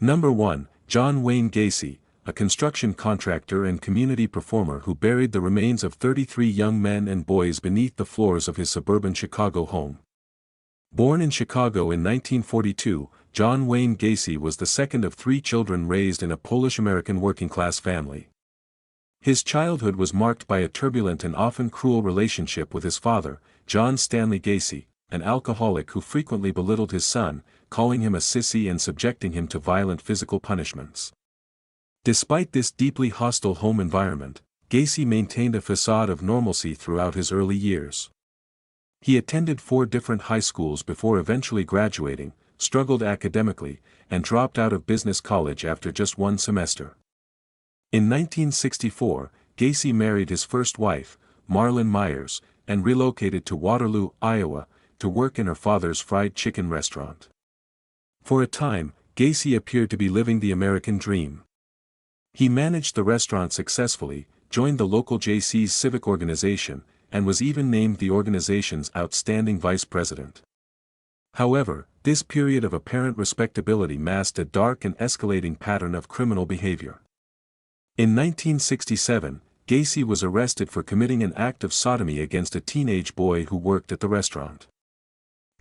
Number 1. John Wayne Gacy, a construction contractor and community performer who buried the remains of 33 young men and boys beneath the floors of his suburban Chicago home. Born in Chicago in 1942, John Wayne Gacy was the second of 3 children raised in a Polish-American working-class family. His childhood was marked by a turbulent and often cruel relationship with his father, John Stanley Gacy, an alcoholic who frequently belittled his son, calling him a sissy and subjecting him to violent physical punishments. Despite this deeply hostile home environment, Gacy maintained a facade of normalcy throughout his early years. He attended 4 different high schools before eventually graduating, struggled academically, and dropped out of business college after just 1 semester. In 1964, Gacy married his first wife, Marlyn Myers, and relocated to Waterloo, Iowa, to work in her father's fried chicken restaurant. For a time, Gacy appeared to be living the American dream. He managed the restaurant successfully, joined the local JC's civic organization, and was even named the organization's outstanding vice president. However, this period of apparent respectability masked a dark and escalating pattern of criminal behavior. In 1967, Gacy was arrested for committing an act of sodomy against a teenage boy who worked at the restaurant.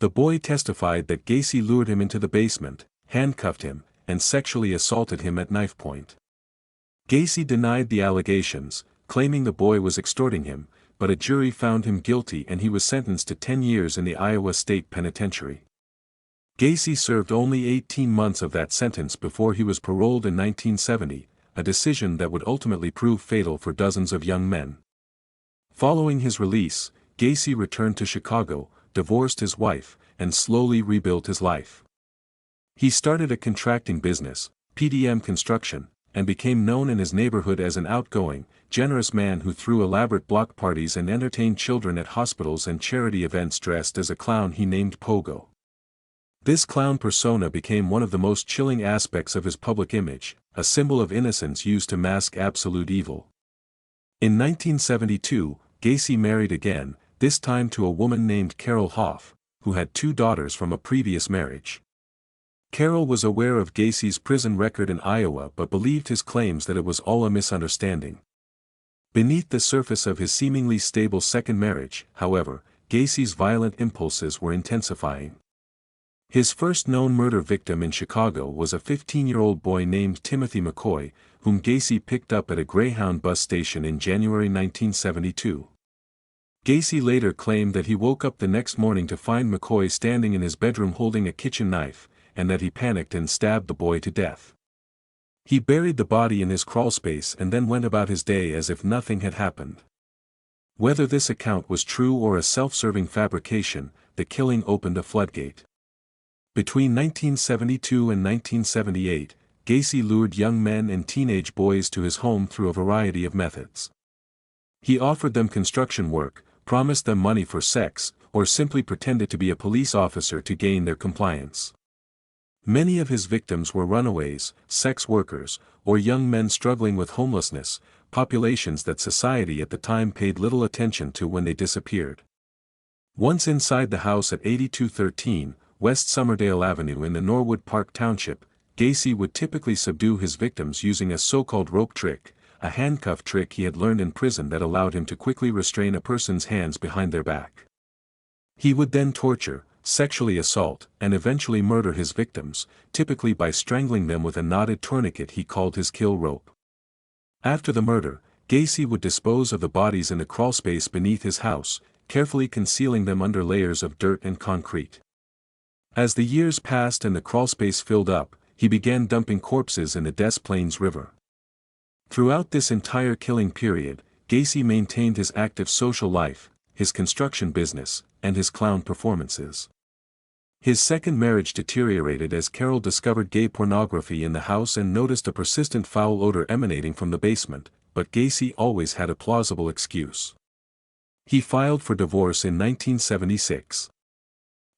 The boy testified that Gacy lured him into the basement, handcuffed him, and sexually assaulted him at knife point. Gacy denied the allegations, claiming the boy was extorting him, but a jury found him guilty and he was sentenced to 10 years in the Iowa State Penitentiary. Gacy served only 18 months of that sentence before he was paroled in 1970, a decision that would ultimately prove fatal for dozens of young men. Following his release, Gacy returned to Chicago, divorced his wife, and slowly rebuilt his life. He started a contracting business, PDM Construction, and became known in his neighborhood as an outgoing, generous man who threw elaborate block parties and entertained children at hospitals and charity events dressed as a clown he named Pogo. This clown persona became one of the most chilling aspects of his public image, a symbol of innocence used to mask absolute evil. In 1972, Gacy married again, this time to a woman named Corll Hoff, who had 2 daughters from a previous marriage. Corll was aware of Gacy's prison record in Iowa but believed his claims that it was all a misunderstanding. Beneath the surface of his seemingly stable second marriage, however, Gacy's violent impulses were intensifying. His first known murder victim in Chicago was a 15-year-old boy named Timothy McCoy, whom Gacy picked up at a Greyhound bus station in January 1972. Gacy later claimed that he woke up the next morning to find McCoy standing in his bedroom holding a kitchen knife, and that he panicked and stabbed the boy to death. He buried the body in his crawlspace and then went about his day as if nothing had happened. Whether this account was true or a self-serving fabrication, the killing opened a floodgate. Between 1972 and 1978, Gacy lured young men and teenage boys to his home through a variety of methods. He offered them construction work, promised them money for sex, or simply pretended to be a police officer to gain their compliance. Many of his victims were runaways, sex workers, or young men struggling with homelessness, populations that society at the time paid little attention to when they disappeared. Once inside the house at 8213, West Summerdale Avenue in the Norwood Park Township, Gacy would typically subdue his victims using a so-called rope trick, a handcuff trick he had learned in prison that allowed him to quickly restrain a person's hands behind their back. He would then torture, sexually assault, and eventually murder his victims, typically by strangling them with a knotted tourniquet he called his kill rope. After the murder, Gacy would dispose of the bodies in the crawlspace beneath his house, carefully concealing them under layers of dirt and concrete. As the years passed and the crawlspace filled up, he began dumping corpses in the Des Plaines River. Throughout this entire killing period, Gacy maintained his active social life, his construction business, and his clown performances. His second marriage deteriorated as Corll discovered gay pornography in the house and noticed a persistent foul odor emanating from the basement, but Gacy always had a plausible excuse. He filed for divorce in 1976.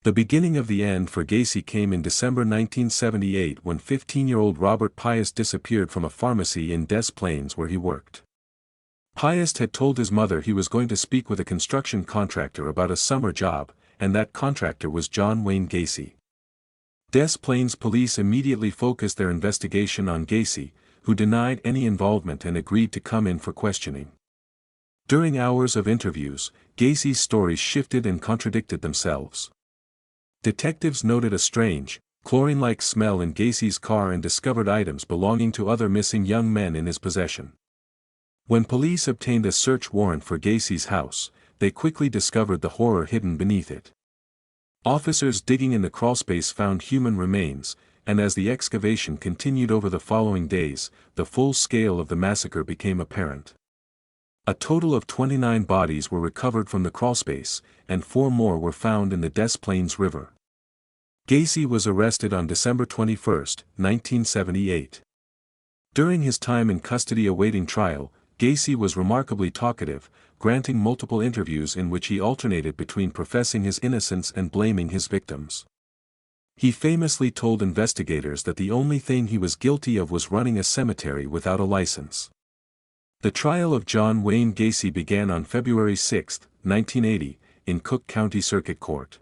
The beginning of the end for Gacy came in December 1978 when 15-year-old Robert Pius disappeared from a pharmacy in Des Plaines where he worked. Pius had told his mother he was going to speak with a construction contractor about a summer job, and that contractor was John Wayne Gacy. Des Plaines police immediately focused their investigation on Gacy, who denied any involvement and agreed to come in for questioning. During hours of interviews, Gacy's stories shifted and contradicted themselves. Detectives noted a strange, chlorine-like smell in Gacy's car and discovered items belonging to other missing young men in his possession. When police obtained a search warrant for Gacy's house, they quickly discovered the horror hidden beneath it. Officers digging in the crawlspace found human remains, and as the excavation continued over the following days, the full scale of the massacre became apparent. A total of 29 bodies were recovered from the crawlspace, and 4 more were found in the Des Plaines River. Gacy was arrested on December 21, 1978. During his time in custody awaiting trial, Gacy was remarkably talkative, granting multiple interviews in which he alternated between professing his innocence and blaming his victims. He famously told investigators that the only thing he was guilty of was running a cemetery without a license. The trial of John Wayne Gacy began on February 6, 1980, in Cook County Circuit Court.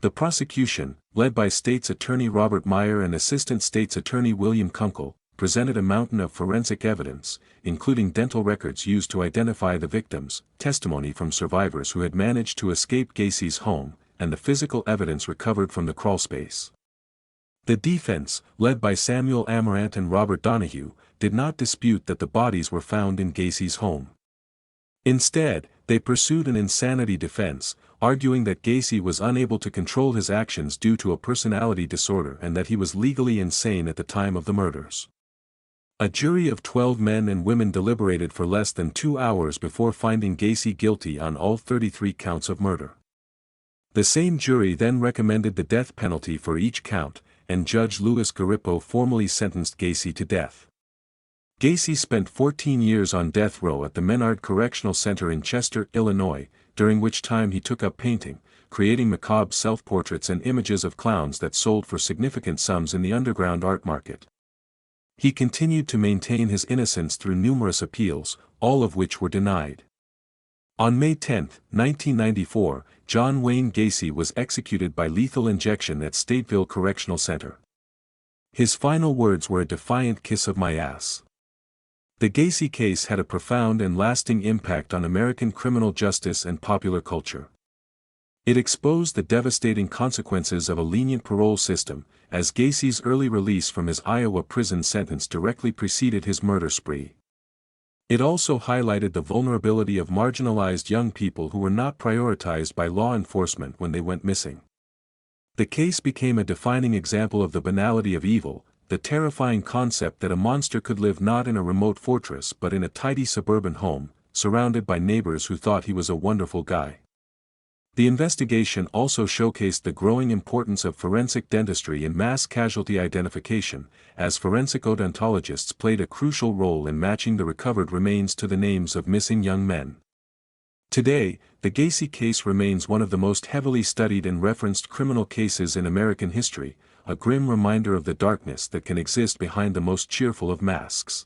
The prosecution, led by State's Attorney Robert Meyer and Assistant State's Attorney William Kunkel, presented a mountain of forensic evidence, including dental records used to identify the victims, testimony from survivors who had managed to escape Gacy's home, and the physical evidence recovered from the crawlspace. The defense, led by Samuel Amarant and Robert Donahue, did not dispute that the bodies were found in Gacy's home. Instead, they pursued an insanity defense, arguing that Gacy was unable to control his actions due to a personality disorder and that he was legally insane at the time of the murders. A jury of 12 men and women deliberated for less than 2 hours before finding Gacy guilty on all 33 counts of murder. The same jury then recommended the death penalty for each count, and Judge Louis Garippo formally sentenced Gacy to death. Gacy spent 14 years on death row at the Menard Correctional Center in Chester, Illinois, during which time he took up painting, creating macabre self-portraits and images of clowns that sold for significant sums in the underground art market. He continued to maintain his innocence through numerous appeals, all of which were denied. On May 10, 1994, John Wayne Gacy was executed by lethal injection at Stateville Correctional Center. His final words were a defiant kiss of my ass. The Gacy case had a profound and lasting impact on American criminal justice and popular culture. It exposed the devastating consequences of a lenient parole system, as Gacy's early release from his Iowa prison sentence directly preceded his murder spree. It also highlighted the vulnerability of marginalized young people who were not prioritized by law enforcement when they went missing. The case became a defining example of the banality of evil, the terrifying concept that a monster could live not in a remote fortress but in a tidy suburban home, surrounded by neighbors who thought he was a wonderful guy. The investigation also showcased the growing importance of forensic dentistry in mass casualty identification, as forensic odontologists played a crucial role in matching the recovered remains to the names of missing young men. Today, the Gacy case remains one of the most heavily studied and referenced criminal cases in American history, a grim reminder of the darkness that can exist behind the most cheerful of masks.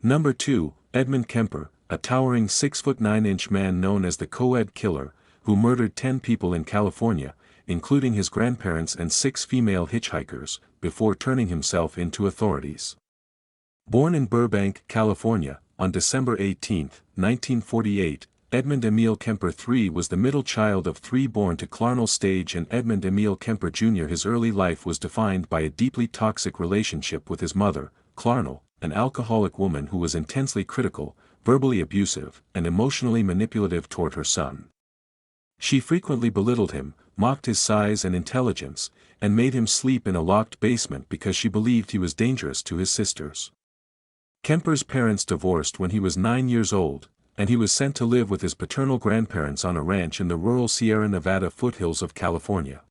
Number 2, Edmund Kemper, a towering 6'9" man known as the Co-Ed Killer, who murdered 10 people in California, including his grandparents and 6 female hitchhikers, before turning himself in to authorities. Born in Burbank, California, on December 18, 1948, Edmund Emil Kemper III was the middle child of 3 born to Clarnell Stage and Edmund Emil Kemper Jr. His early life was defined by a deeply toxic relationship with his mother, Clarnell, an alcoholic woman who was intensely critical, verbally abusive, and emotionally manipulative toward her son. She frequently belittled him, mocked his size and intelligence, and made him sleep in a locked basement because she believed he was dangerous to his sisters. Kemper's parents divorced when he was 9 years old, and he was sent to live with his paternal grandparents on a ranch in the rural Sierra Nevada foothills of California.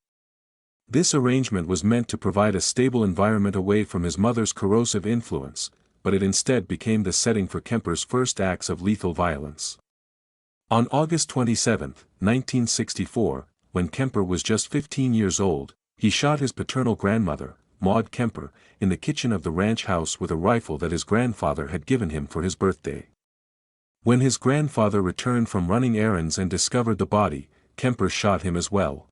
This arrangement was meant to provide a stable environment away from his mother's corrosive influence, but it instead became the setting for Kemper's first acts of lethal violence. On August 27, 1964, when Kemper was just 15 years old, he shot his paternal grandmother, Maud Kemper, in the kitchen of the ranch house with a rifle that his grandfather had given him for his birthday. When his grandfather returned from running errands and discovered the body, Kemper shot him as well.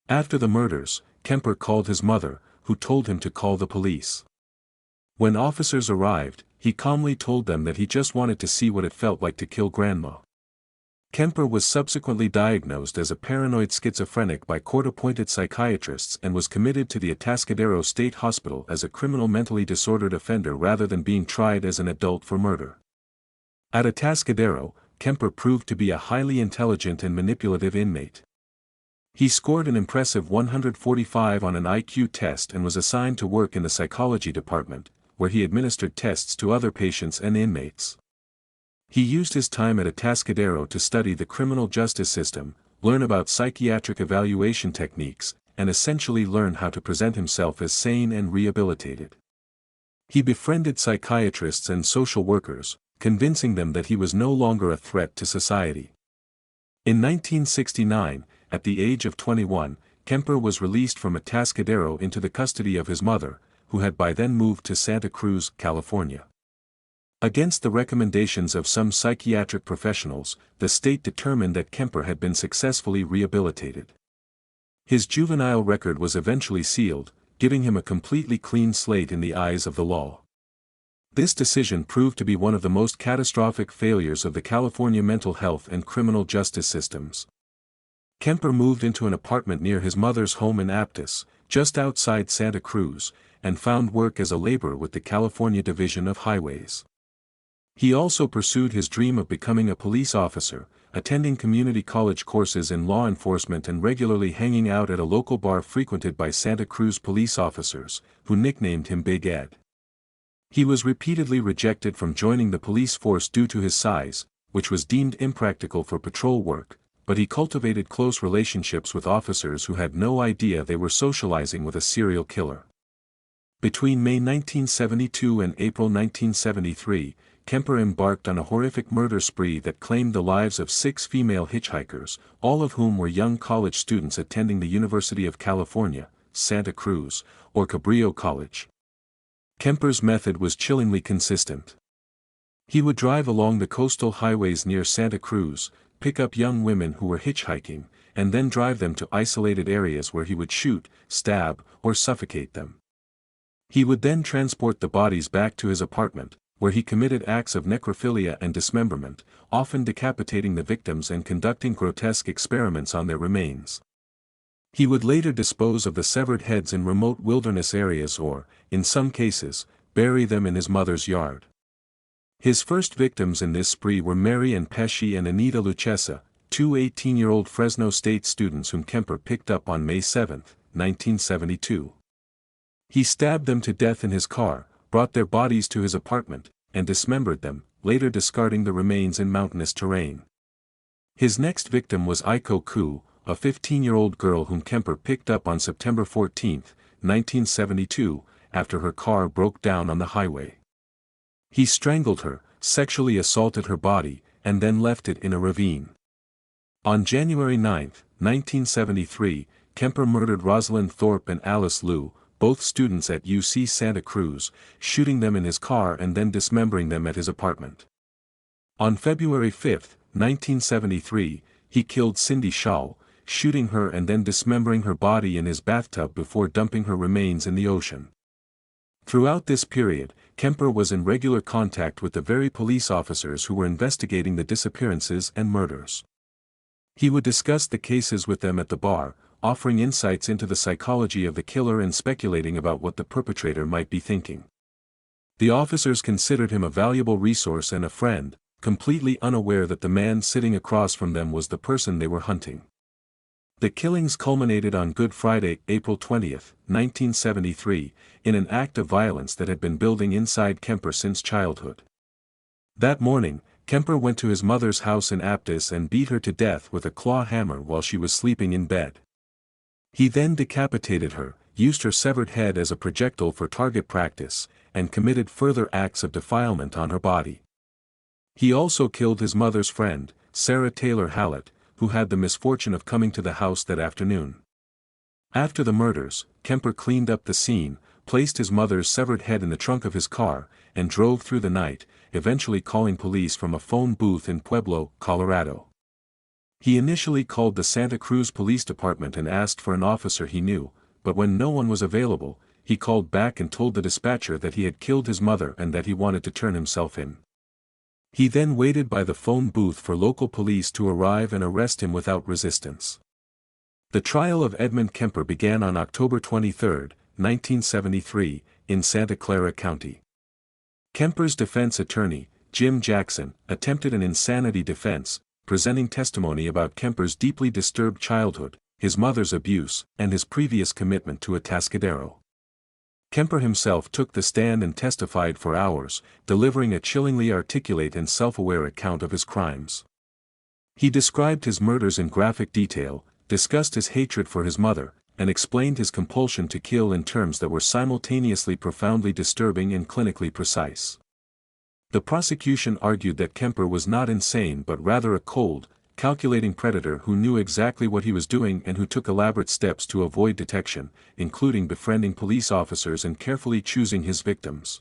After the murders, Kemper called his mother, who told him to call the police. When officers arrived, he calmly told them that he just wanted to see what it felt like to kill Grandma. Kemper was subsequently diagnosed as a paranoid schizophrenic by court-appointed psychiatrists and was committed to the Atascadero State Hospital as a criminal mentally disordered offender rather than being tried as an adult for murder. At Atascadero, Kemper proved to be a highly intelligent and manipulative inmate. He scored an impressive 145 on an IQ test and was assigned to work in the psychology department, where he administered tests to other patients and inmates. He used his time at Atascadero to study the criminal justice system, learn about psychiatric evaluation techniques, and essentially learn how to present himself as sane and rehabilitated. He befriended psychiatrists and social workers, convincing them that he was no longer a threat to society. In 1969, at the age of 21, Kemper was released from Atascadero into the custody of his mother, who had by then moved to Santa Cruz, California. Against the recommendations of some psychiatric professionals, the state determined that Kemper had been successfully rehabilitated. His juvenile record was eventually sealed, giving him a completely clean slate in the eyes of the law. This decision proved to be one of the most catastrophic failures of the California mental health and criminal justice systems. Kemper moved into an apartment near his mother's home in Aptos, just outside Santa Cruz, and found work as a laborer with the California Division of Highways. He also pursued his dream of becoming a police officer, attending community college courses in law enforcement and regularly hanging out at a local bar frequented by Santa Cruz police officers, who nicknamed him Big Ed. He was repeatedly rejected from joining the police force due to his size, which was deemed impractical for patrol work, but he cultivated close relationships with officers who had no idea they were socializing with a serial killer. Between May 1972 and April 1973, Kemper embarked on a horrific murder spree that claimed the lives of 6 female hitchhikers, all of whom were young college students attending the University of California, Santa Cruz, or Cabrillo College. Kemper's method was chillingly consistent. He would drive along the coastal highways near Santa Cruz, pick up young women who were hitchhiking, and then drive them to isolated areas where he would shoot, stab, or suffocate them. He would then transport the bodies back to his apartment, where he committed acts of necrophilia and dismemberment, often decapitating the victims and conducting grotesque experiments on their remains. He would later dispose of the severed heads in remote wilderness areas or, in some cases, bury them in his mother's yard. His first victims in this spree were Mary Ann Pesci and Anita Lucchesa, 2 18-year-old Fresno State students whom Kemper picked up on May 7, 1972. He stabbed them to death in his car, brought their bodies to his apartment, and dismembered them, later discarding the remains in mountainous terrain. His next victim was Aiko Koo, a 15-year-old girl whom Kemper picked up on September 14, 1972, after her car broke down on the highway. He strangled her, sexually assaulted her body, and then left it in a ravine. On January 9, 1973, Kemper murdered Rosalind Thorpe and Alice Liu, both students at UC Santa Cruz, shooting them in his car and then dismembering them at his apartment. On February 5, 1973, he killed Cindy Shaw, shooting her and then dismembering her body in his bathtub before dumping her remains in the ocean. Throughout this period, Kemper was in regular contact with the very police officers who were investigating the disappearances and murders. He would discuss the cases with them at the bar, offering insights into the psychology of the killer and speculating about what the perpetrator might be thinking. The officers considered him a valuable resource and a friend, completely unaware that the man sitting across from them was the person they were hunting. The killings culminated on Good Friday, April 20, 1973, in an act of violence that had been building inside Kemper since childhood. That morning, Kemper went to his mother's house in Aptos and beat her to death with a claw hammer while she was sleeping in bed. He then decapitated her, used her severed head as a projectile for target practice, and committed further acts of defilement on her body. He also killed his mother's friend, Sarah Taylor Hallett, who had the misfortune of coming to the house that afternoon. After the murders, Kemper cleaned up the scene, placed his mother's severed head in the trunk of his car, and drove through the night, eventually calling police from a phone booth in Pueblo, Colorado. He initially called the Santa Cruz Police Department and asked for an officer he knew, but when no one was available, he called back and told the dispatcher that he had killed his mother and that he wanted to turn himself in. He then waited by the phone booth for local police to arrive and arrest him without resistance. The trial of Edmund Kemper began on October 23, 1973, in Santa Clara County. Kemper's defense attorney, Jim Jackson, attempted an insanity defense, presenting testimony about Kemper's deeply disturbed childhood, his mother's abuse, and his previous commitment to Atascadero. Kemper himself took the stand and testified for hours, delivering a chillingly articulate and self-aware account of his crimes. He described his murders in graphic detail, discussed his hatred for his mother, and explained his compulsion to kill in terms that were simultaneously profoundly disturbing and clinically precise. The prosecution argued that Kemper was not insane but rather a cold, calculating predator who knew exactly what he was doing and who took elaborate steps to avoid detection, including befriending police officers and carefully choosing his victims.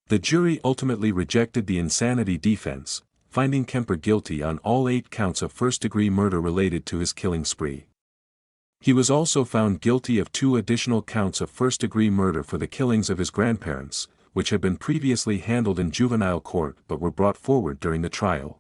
The jury ultimately rejected the insanity defense, finding Kemper guilty on all 8 counts of first-degree murder related to his killing spree. He was also found guilty of 2 additional counts of first-degree murder for the killings of his grandparents, which had been previously handled in juvenile court but were brought forward during the trial.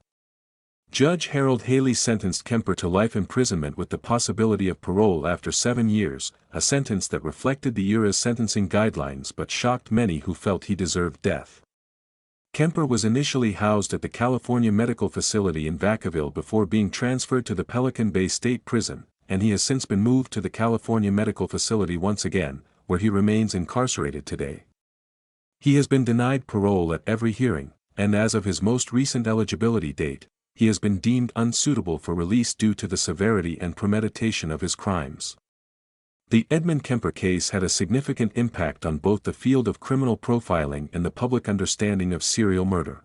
Judge Harold Haley sentenced Kemper to life imprisonment with the possibility of parole after 7 years, a sentence that reflected the era's sentencing guidelines but shocked many who felt he deserved death. Kemper was initially housed at the California Medical Facility in Vacaville before being transferred to the Pelican Bay State Prison, and he has since been moved to the California Medical Facility once again, where he remains incarcerated today. He has been denied parole at every hearing, and as of his most recent eligibility date, he has been deemed unsuitable for release due to the severity and premeditation of his crimes. The Edmund Kemper case had a significant impact on both the field of criminal profiling and the public understanding of serial murder.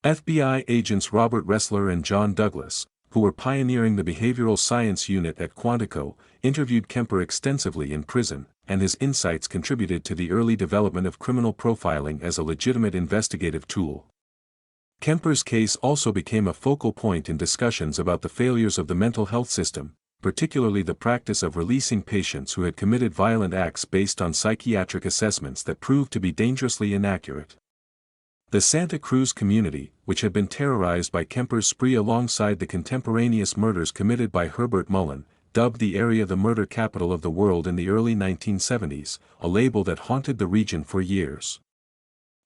FBI agents Robert Ressler and John Douglas, who were pioneering the behavioral science unit at Quantico, interviewed Kemper extensively in prison, and his insights contributed to the early development of criminal profiling as a legitimate investigative tool. Kemper's case also became a focal point in discussions about the failures of the mental health system, particularly the practice of releasing patients who had committed violent acts based on psychiatric assessments that proved to be dangerously inaccurate. The Santa Cruz community, which had been terrorized by Kemper's spree alongside the contemporaneous murders committed by Herbert Mullen, dubbed the area the murder capital of the world in the early 1970s, a label that haunted the region for years.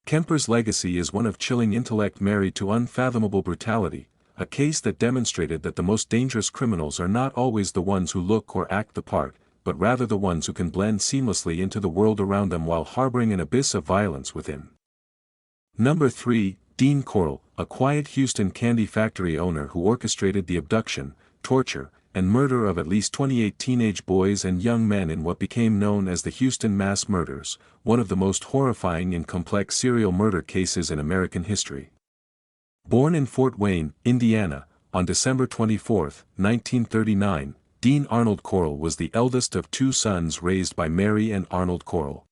Kemper's legacy is one of chilling intellect married to unfathomable brutality, a case that demonstrated that the most dangerous criminals are not always the ones who look or act the part, but rather the ones who can blend seamlessly into the world around them while harboring an abyss of violence within. Number 3, Dean Corll, a quiet Houston candy factory owner who orchestrated the abduction, torture, and murder of at least 28 teenage boys and young men in what became known as the Houston mass murders, one of the most horrifying and complex serial murder cases in American history. Born in Fort Wayne, Indiana, on December 24, 1939, Dean Arnold Corll was the eldest of 2 sons raised by Mary and Arnold Corll.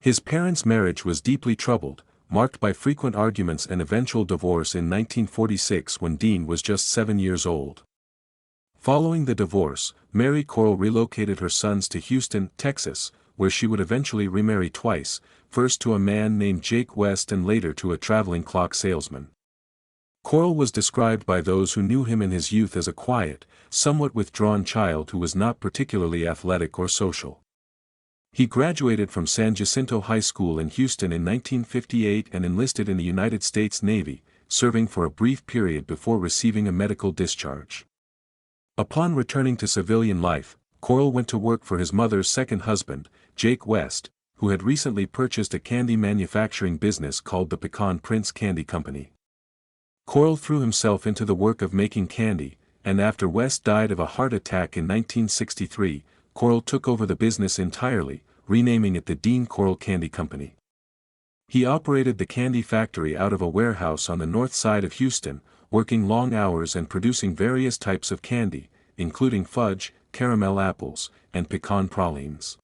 His parents' marriage was deeply troubled, marked by frequent arguments and eventual divorce in 1946 when Dean was just 7 years old. Following the divorce, Mary Corll relocated her sons to Houston, Texas, where she would eventually remarry twice, first to a man named Jake West and later to a traveling clock salesman. Corll was described by those who knew him in his youth as a quiet, somewhat withdrawn child who was not particularly athletic or social. He graduated from San Jacinto High School in Houston in 1958 and enlisted in the United States Navy, serving for a brief period before receiving a medical discharge. Upon returning to civilian life, Corll went to work for his mother's second husband, Jake West, who had recently purchased a candy manufacturing business called the Pecan Prince Candy Company. Corll threw himself into the work of making candy, and after West died of a heart attack in 1963, Corll took over the business entirely, renaming it the Dean Corll Candy Company. He operated the candy factory out of a warehouse on the north side of Houston, working long hours and producing various types of candy, including fudge, caramel apples, and pecan pralines.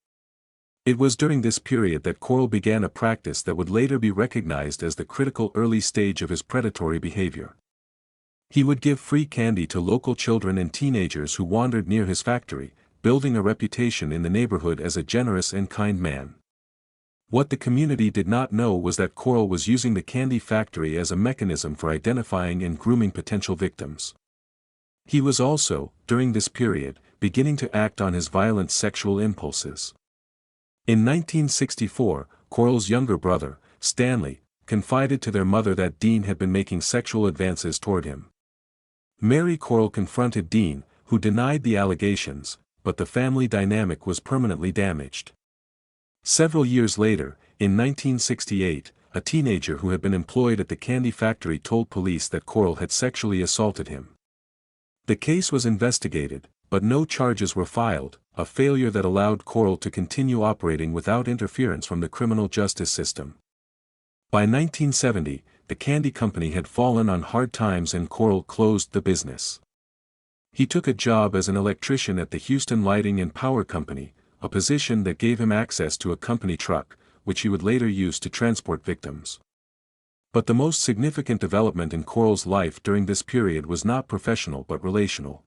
It was during this period that Corll began a practice that would later be recognized as the critical early stage of his predatory behavior. He would give free candy to local children and teenagers who wandered near his factory, building a reputation in the neighborhood as a generous and kind man. What the community did not know was that Corll was using the candy factory as a mechanism for identifying and grooming potential victims. He was also, during this period, beginning to act on his violent sexual impulses. In 1964, Corll's younger brother, Stanley, confided to their mother that Dean had been making sexual advances toward him. Mary Corll confronted Dean, who denied the allegations, but the family dynamic was permanently damaged. Several years later, in 1968, a teenager who had been employed at the candy factory told police that Corll had sexually assaulted him. The case was investigated, but no charges were filed, a failure that allowed Corll to continue operating without interference from the criminal justice system. By 1970, the candy company had fallen on hard times and Corll closed the business. He took a job as an electrician at the Houston Lighting and Power Company, a position that gave him access to a company truck, which he would later use to transport victims. But the most significant development in Corll's life during this period was not professional but relational.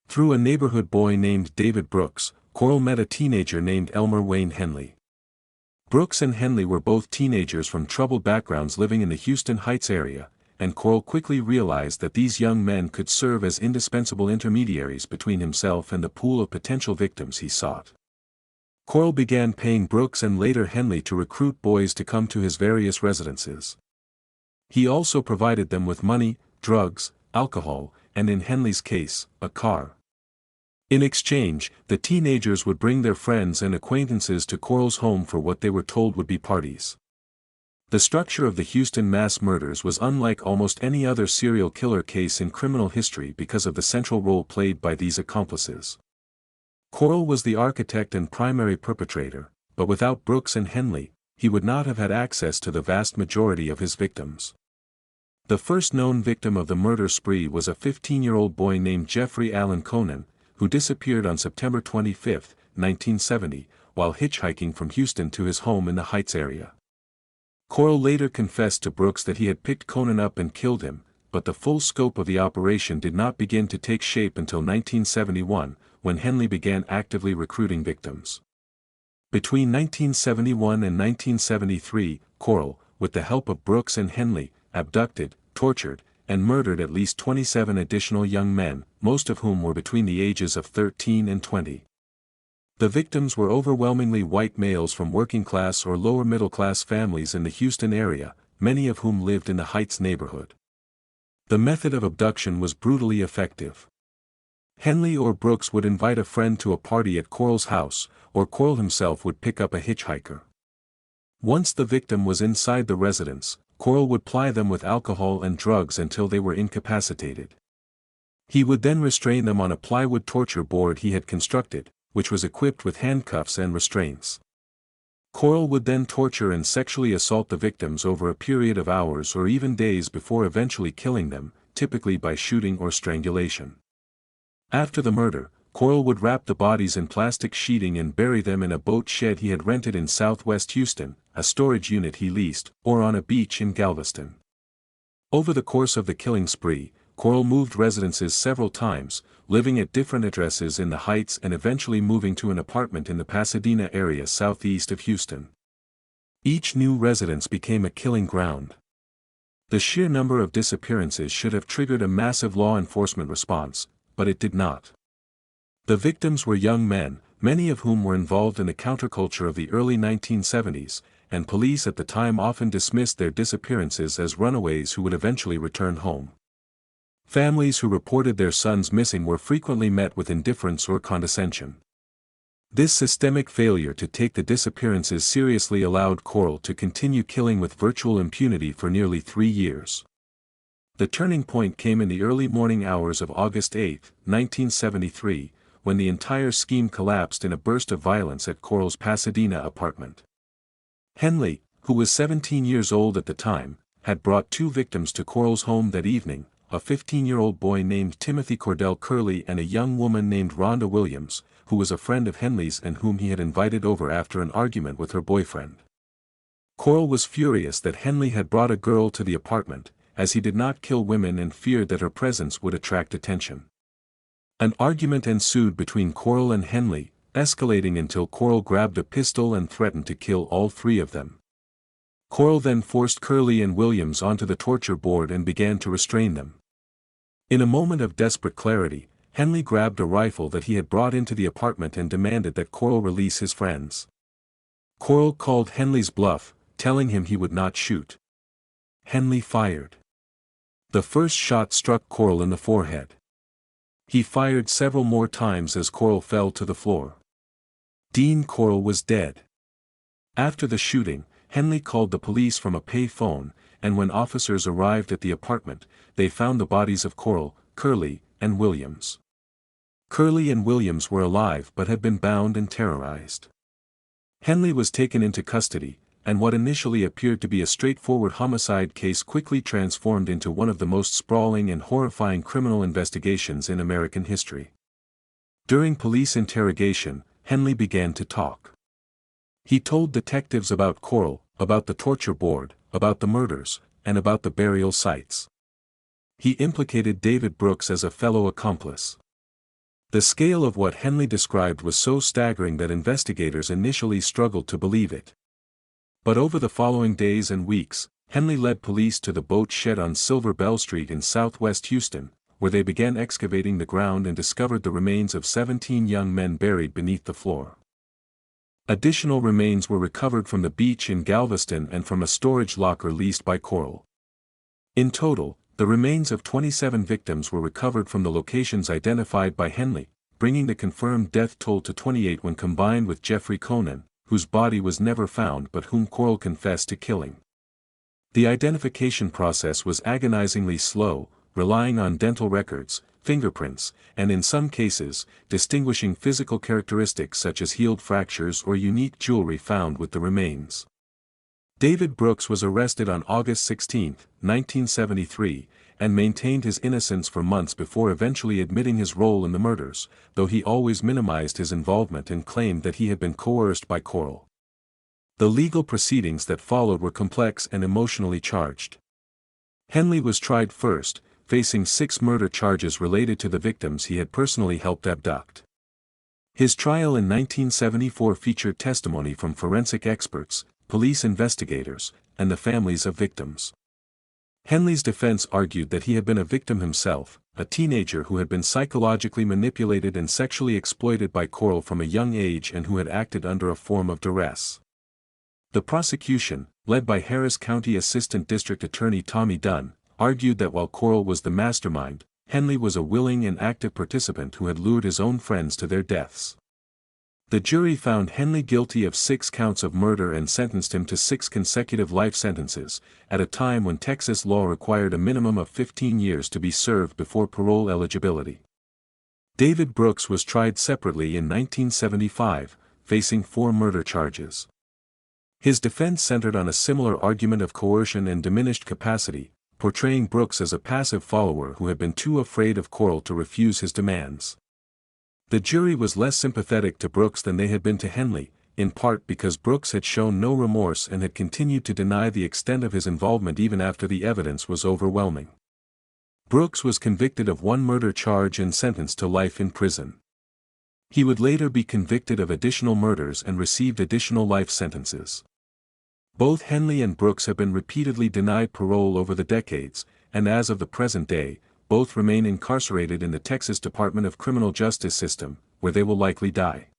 Through a neighborhood boy named David Brooks, Corll met a teenager named Elmer Wayne Henley. Brooks and Henley were both teenagers from troubled backgrounds living in the Houston Heights area, and Corll quickly realized that these young men could serve as indispensable intermediaries between himself and the pool of potential victims he sought. Corll began paying Brooks and later Henley to recruit boys to come to his various residences. He also provided them with money, drugs, alcohol, and in Henley's case, a car. In exchange, the teenagers would bring their friends and acquaintances to Corll's home for what they were told would be parties. The structure of the Houston mass murders was unlike almost any other serial killer case in criminal history because of the central role played by these accomplices. Corll was the architect and primary perpetrator, but without Brooks and Henley, he would not have had access to the vast majority of his victims. The first known victim of the murder spree was a 15-year-old boy named Jeffrey Allen Conan, who disappeared on September 25, 1970, while hitchhiking from Houston to his home in the Heights area. Corll later confessed to Brooks that he had picked Conan up and killed him, but the full scope of the operation did not begin to take shape until 1971, when Henley began actively recruiting victims. Between 1971 and 1973, Corll, with the help of Brooks and Henley, abducted, tortured, and murdered at least 27 additional young men, most of whom were between the ages of 13 and 20. The victims were overwhelmingly white males from working-class or lower-middle-class families in the Houston area, many of whom lived in the Heights neighborhood. The method of abduction was brutally effective. Henley or Brooks would invite a friend to a party at Corll's house, or Corll himself would pick up a hitchhiker. Once the victim was inside the residence, Corll would ply them with alcohol and drugs until they were incapacitated. He would then restrain them on a plywood torture board he had constructed, which was equipped with handcuffs and restraints. Corll would then torture and sexually assault the victims over a period of hours or even days before eventually killing them, typically by shooting or strangulation. After the murder, Corll would wrap the bodies in plastic sheeting and bury them in a boat shed he had rented in southwest Houston, a storage unit he leased, or on a beach in Galveston. Over the course of the killing spree, Corll moved residences several times, living at different addresses in the Heights and eventually moving to an apartment in the Pasadena area southeast of Houston. Each new residence became a killing ground. The sheer number of disappearances should have triggered a massive law enforcement response, but it did not. The victims were young men, many of whom were involved in the counterculture of the early 1970s, and police at the time often dismissed their disappearances as runaways who would eventually return home. Families who reported their sons missing were frequently met with indifference or condescension. This systemic failure to take the disappearances seriously allowed Corll to continue killing with virtual impunity for nearly 3 years. The turning point came in the early morning hours of August 8, 1973, when the entire scheme collapsed in a burst of violence at Corll's Pasadena apartment. Henley, who was 17 years old at the time, had brought 2 victims to Corll's home that evening, a 15-year-old boy named Timothy Cordell Curley and a young woman named Rhonda Williams, who was a friend of Henley's and whom he had invited over after an argument with her boyfriend. Corll was furious that Henley had brought a girl to the apartment, as he did not kill women and feared that her presence would attract attention. An argument ensued between Corll and Henley, escalating until Corll grabbed a pistol and threatened to kill all three of them. Corll then forced Curley and Williams onto the torture board and began to restrain them. In a moment of desperate clarity, Henley grabbed a rifle that he had brought into the apartment and demanded that Corll release his friends. Corll called Henley's bluff, telling him he would not shoot. Henley fired. The first shot struck Corll in the forehead. He fired several more times as Corll fell to the floor. Dean Corll was dead. After the shooting, Henley called the police from a pay phone, and when officers arrived at the apartment, they found the bodies of Corll, Curley, and Williams. Curley and Williams were alive but had been bound and terrorized. Henley was taken into custody, and what initially appeared to be a straightforward homicide case quickly transformed into one of the most sprawling and horrifying criminal investigations in American history. During police interrogation, Henley began to talk. He told detectives about Corll, about the torture board, about the murders, and about the burial sites. He implicated David Brooks as a fellow accomplice. The scale of what Henley described was so staggering that investigators initially struggled to believe it. But over the following days and weeks, Henley led police to the boat shed on Silver Bell Street in southwest Houston, where they began excavating the ground and discovered the remains of 17 young men buried beneath the floor. Additional remains were recovered from the beach in Galveston and from a storage locker leased by Corll. In total, the remains of 27 victims were recovered from the locations identified by Henley, bringing the confirmed death toll to 28 when combined with Jeffrey Conan, whose body was never found but whom Corll confessed to killing. The identification process was agonizingly slow, relying on dental records, fingerprints, and in some cases, distinguishing physical characteristics such as healed fractures or unique jewelry found with the remains. David Brooks was arrested on August 16, 1973, and maintained his innocence for months before eventually admitting his role in the murders, though he always minimized his involvement and claimed that he had been coerced by Corll. The legal proceedings that followed were complex and emotionally charged. Henley was tried first, facing 6 murder charges related to the victims he had personally helped abduct. His trial in 1974 featured testimony from forensic experts, police investigators, and the families of victims. Henley's defense argued that he had been a victim himself, a teenager who had been psychologically manipulated and sexually exploited by Corll from a young age and who had acted under a form of duress. The prosecution, led by Harris County Assistant District Attorney Tommy Dunn, argued that while Corll was the mastermind, Henley was a willing and active participant who had lured his own friends to their deaths. The jury found Henley guilty of 6 counts of murder and sentenced him to 6 consecutive life sentences, at a time when Texas law required a minimum of 15 years to be served before parole eligibility. David Brooks was tried separately in 1975, facing 4 murder charges. His defense centered on a similar argument of coercion and diminished capacity, portraying Brooks as a passive follower who had been too afraid of Corll to refuse his demands. The jury was less sympathetic to Brooks than they had been to Henley, in part because Brooks had shown no remorse and had continued to deny the extent of his involvement even after the evidence was overwhelming. Brooks was convicted of 1 murder charge and sentenced to life in prison. He would later be convicted of additional murders and received additional life sentences. Both Henley and Brooks have been repeatedly denied parole over the decades, and as of the present day, both remain incarcerated in the Texas Department of Criminal Justice system, where they will likely die.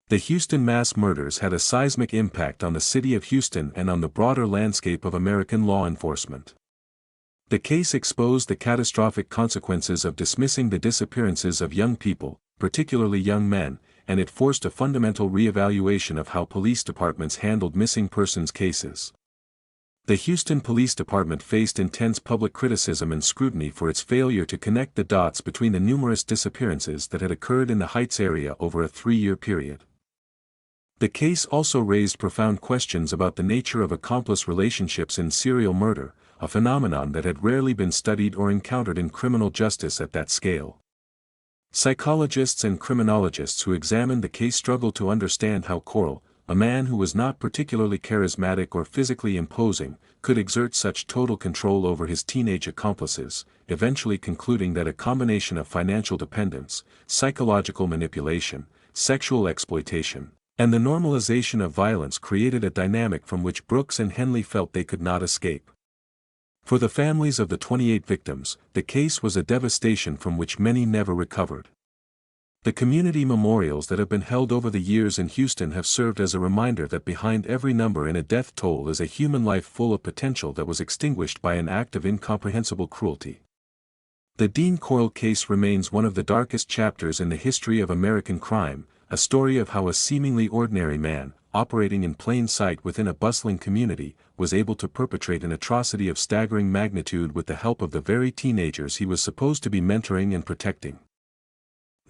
The Houston mass murders had a seismic impact on the city of Houston and on the broader landscape of American law enforcement. The case exposed the catastrophic consequences of dismissing the disappearances of young people, particularly young men, and it forced a fundamental re-evaluation of how police departments handled missing persons cases. The Houston Police Department faced intense public criticism and scrutiny for its failure to connect the dots between the numerous disappearances that had occurred in the Heights area over a 3-year period. The case also raised profound questions about the nature of accomplice relationships in serial murder, a phenomenon that had rarely been studied or encountered in criminal justice at that scale. Psychologists and criminologists who examined the case struggled to understand how Corll, a man who was not particularly charismatic or physically imposing, could exert such total control over his teenage accomplices, eventually concluding that a combination of financial dependence, psychological manipulation, sexual exploitation, and the normalization of violence created a dynamic from which Brooks and Henley felt they could not escape. For the families of the 28 victims, the case was a devastation from which many never recovered. The community memorials that have been held over the years in Houston have served as a reminder that behind every number in a death toll is a human life full of potential that was extinguished by an act of incomprehensible cruelty. The Dean Corll case remains one of the darkest chapters in the history of American crime, a story of how a seemingly ordinary man, operating in plain sight within a bustling community, was able to perpetrate an atrocity of staggering magnitude with the help of the very teenagers he was supposed to be mentoring and protecting.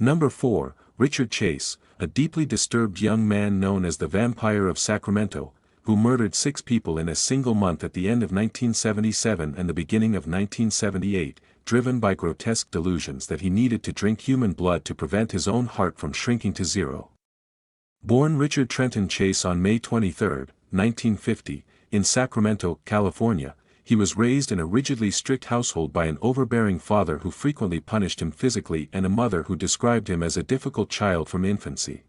Number 4, Richard Chase, a deeply disturbed young man known as the Vampire of Sacramento, who murdered 6 people in a single month at the end of 1977 and the beginning of 1978, driven by grotesque delusions that he needed to drink human blood to prevent his own heart from shrinking to zero. Born Richard Trenton Chase on May 23, 1950, in Sacramento, California, he was raised in a rigidly strict household by an overbearing father who frequently punished him physically and a mother who described him as a difficult child from infancy.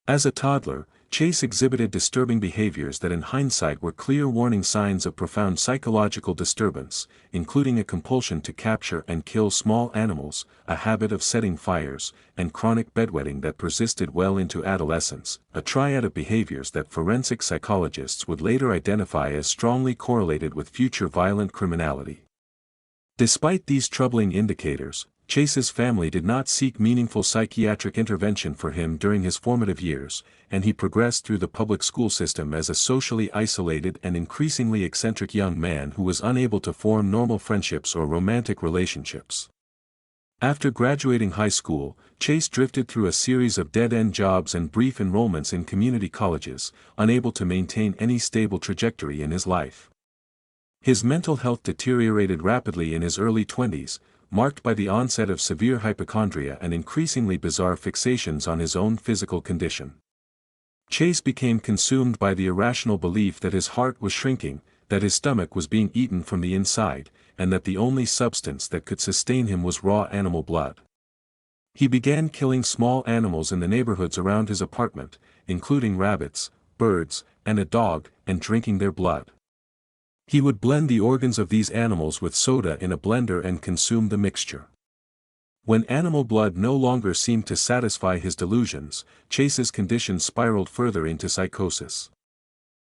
As a toddler, Chase exhibited disturbing behaviors that in hindsight were clear warning signs of profound psychological disturbance, including a compulsion to capture and kill small animals, a habit of setting fires, and chronic bedwetting that persisted well into adolescence, a triad of behaviors that forensic psychologists would later identify as strongly correlated with future violent criminality. Despite these troubling indicators, Chase's family did not seek meaningful psychiatric intervention for him during his formative years, and he progressed through the public school system as a socially isolated and increasingly eccentric young man who was unable to form normal friendships or romantic relationships. After graduating high school, Chase drifted through a series of dead-end jobs and brief enrollments in community colleges, unable to maintain any stable trajectory in his life. His mental health deteriorated rapidly in his early 20s, marked by the onset of severe hypochondria and increasingly bizarre fixations on his own physical condition. Chase became consumed by the irrational belief that his heart was shrinking, that his stomach was being eaten from the inside, and that the only substance that could sustain him was raw animal blood. He began killing small animals in the neighborhoods around his apartment, including rabbits, birds, and a dog, and drinking their blood. He would blend the organs of these animals with soda in a blender and consume the mixture. When animal blood no longer seemed to satisfy his delusions, Chase's condition spiraled further into psychosis.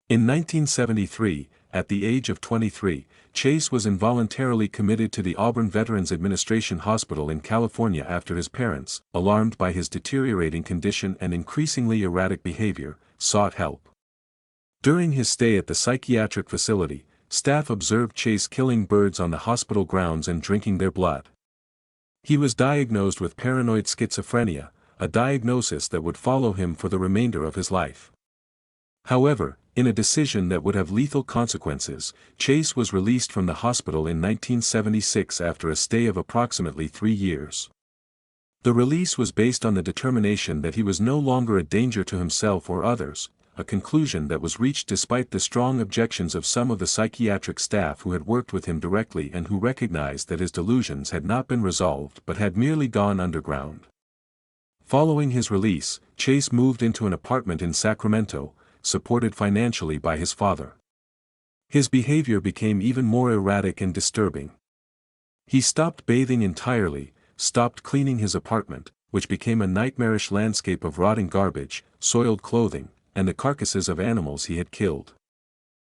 In 1973, at the age of 23, Chase was involuntarily committed to the Auburn Veterans Administration Hospital in California after his parents, alarmed by his deteriorating condition and increasingly erratic behavior, sought help. During his stay at the psychiatric facility, staff observed Chase killing birds on the hospital grounds and drinking their blood. He was diagnosed with paranoid schizophrenia, a diagnosis that would follow him for the remainder of his life. However, in a decision that would have lethal consequences, Chase was released from the hospital in 1976 after a stay of approximately 3 years. The release was based on the determination that he was no longer a danger to himself or others, a conclusion that was reached despite the strong objections of some of the psychiatric staff who had worked with him directly and who recognized that his delusions had not been resolved but had merely gone underground. Following his release, Chase moved into an apartment in Sacramento, supported financially by his father. His behavior became even more erratic and disturbing. He stopped bathing entirely, stopped cleaning his apartment, which became a nightmarish landscape of rotting garbage, soiled clothing, and the carcasses of animals he had killed.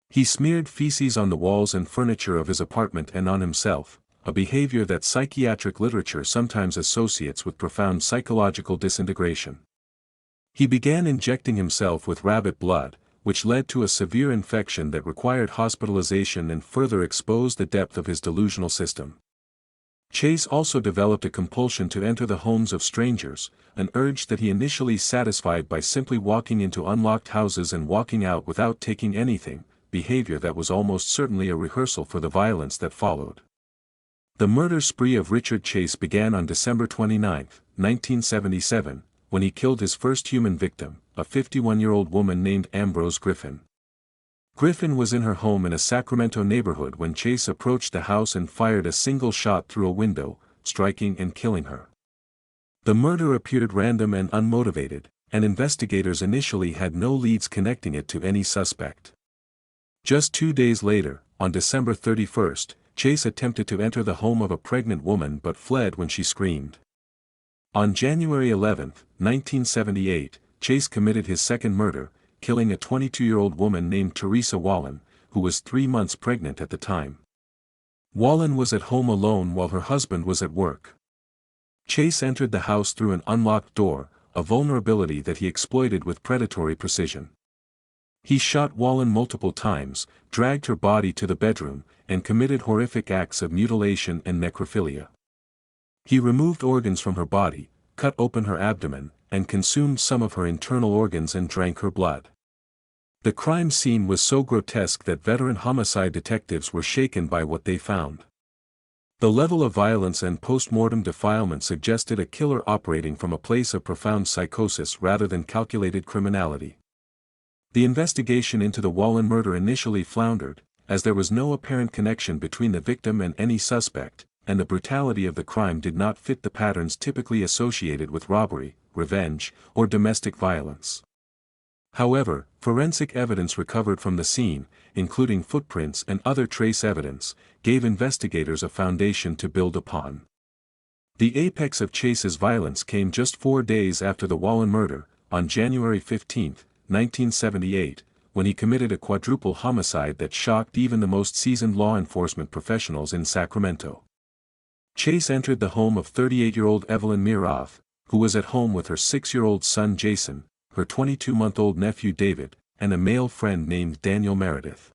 He smeared feces on the walls and furniture of his apartment and on himself, a behavior that psychiatric literature sometimes associates with profound psychological disintegration. He began injecting himself with rabbit blood, which led to a severe infection that required hospitalization and further exposed the depth of his delusional system. Chase also developed a compulsion to enter the homes of strangers, an urge that he initially satisfied by simply walking into unlocked houses and walking out without taking anything, behavior that was almost certainly a rehearsal for the violence that followed. The murder spree of Richard Chase began on December 29, 1977, when he killed his first human victim, a 51-year-old woman named Ambrose Griffin. Griffin was in her home in a Sacramento neighborhood when Chase approached the house and fired a single shot through a window, striking and killing her. The murder appeared random and unmotivated, and investigators initially had no leads connecting it to any suspect. Just 2 days later, on December 31st, Chase attempted to enter the home of a pregnant woman but fled when she screamed. On January 11, 1978, Chase committed his second murder, killing a 22-year-old woman named Teresa Wallen, who was 3 months pregnant at the time. Wallen was at home alone while her husband was at work. Chase entered the house through an unlocked door, a vulnerability that he exploited with predatory precision. He shot Wallen multiple times, dragged her body to the bedroom, and committed horrific acts of mutilation and necrophilia. He removed organs from her body, cut open her abdomen, and consumed some of her internal organs and drank her blood. The crime scene was so grotesque that veteran homicide detectives were shaken by what they found. The level of violence and post-mortem defilement suggested a killer operating from a place of profound psychosis rather than calculated criminality. The investigation into the Wallen murder initially floundered, as there was no apparent connection between the victim and any suspect, and the brutality of the crime did not fit the patterns typically associated with robbery, revenge, or domestic violence. However, forensic evidence recovered from the scene, including footprints and other trace evidence, gave investigators a foundation to build upon. The apex of Chase's violence came just 4 days after the Wallen murder, on January 15, 1978, when he committed a quadruple homicide that shocked even the most seasoned law enforcement professionals in Sacramento. Chase entered the home of 38-year-old Evelyn Miroth, who was at home with her 6-year-old son Jason, her 22-month-old nephew David, and a male friend named Daniel Meredith.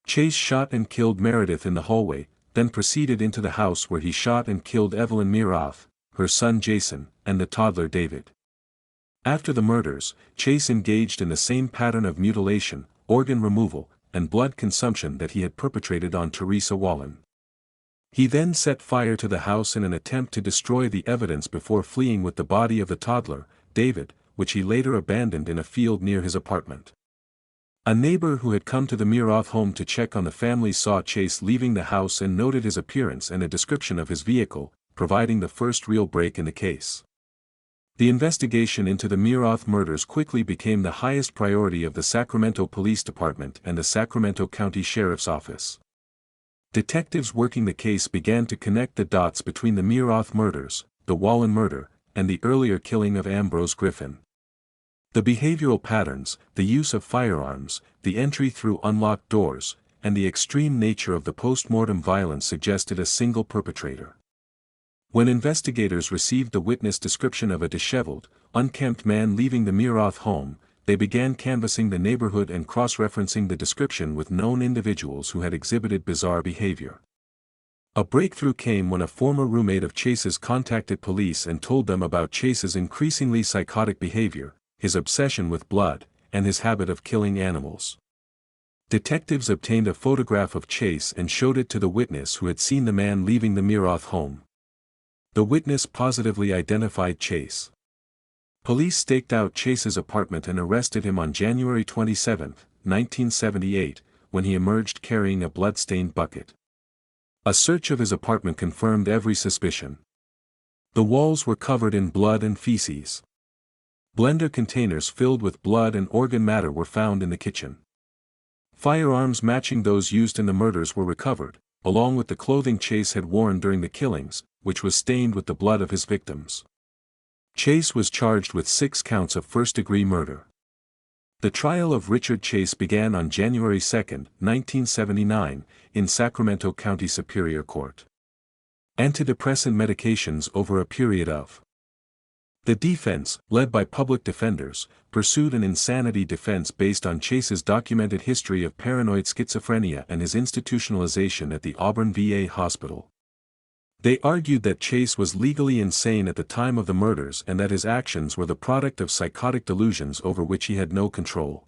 Chase shot and killed Meredith in the hallway, then proceeded into the house where he shot and killed Evelyn Miroth, her son Jason, and the toddler David. After the murders, Chase engaged in the same pattern of mutilation, organ removal, and blood consumption that he had perpetrated on Teresa Wallen. He then set fire to the house in an attempt to destroy the evidence before fleeing with the body of the toddler, David, which he later abandoned in a field near his apartment. A neighbor who had come to the Miroth home to check on the family saw Chase leaving the house and noted his appearance and a description of his vehicle, providing the first real break in the case. The investigation into the Miroth murders quickly became the highest priority of the Sacramento Police Department and the Sacramento County Sheriff's Office. Detectives working the case began to connect the dots between the Miroth murders, the Wallen murder, and the earlier killing of Ambrose Griffin. The behavioral patterns, the use of firearms, the entry through unlocked doors, and the extreme nature of the post-mortem violence suggested a single perpetrator. When investigators received the witness description of a disheveled, unkempt man leaving the Miroth home, they began canvassing the neighborhood and cross-referencing the description with known individuals who had exhibited bizarre behavior. A breakthrough came when a former roommate of Chase's contacted police and told them about Chase's increasingly psychotic behavior, his obsession with blood, and his habit of killing animals. Detectives obtained a photograph of Chase and showed it to the witness who had seen the man leaving the Miroth home. The witness positively identified Chase. Police staked out Chase's apartment and arrested him on January 27, 1978, when he emerged carrying a blood-stained bucket. A search of his apartment confirmed every suspicion. The walls were covered in blood and feces. Blender containers filled with blood and organ matter were found in the kitchen. Firearms matching those used in the murders were recovered, along with the clothing Chase had worn during the killings, which was stained with the blood of his victims. Chase was charged with 6 counts of first-degree murder. The trial of Richard Chase began on January 2, 1979, in Sacramento County Superior Court. Antidepressant medications over a period of. The defense, led by public defenders, pursued an insanity defense based on Chase's documented history of paranoid schizophrenia and his institutionalization at the Auburn VA hospital. They argued that Chase was legally insane at the time of the murders and that his actions were the product of psychotic delusions over which he had no control.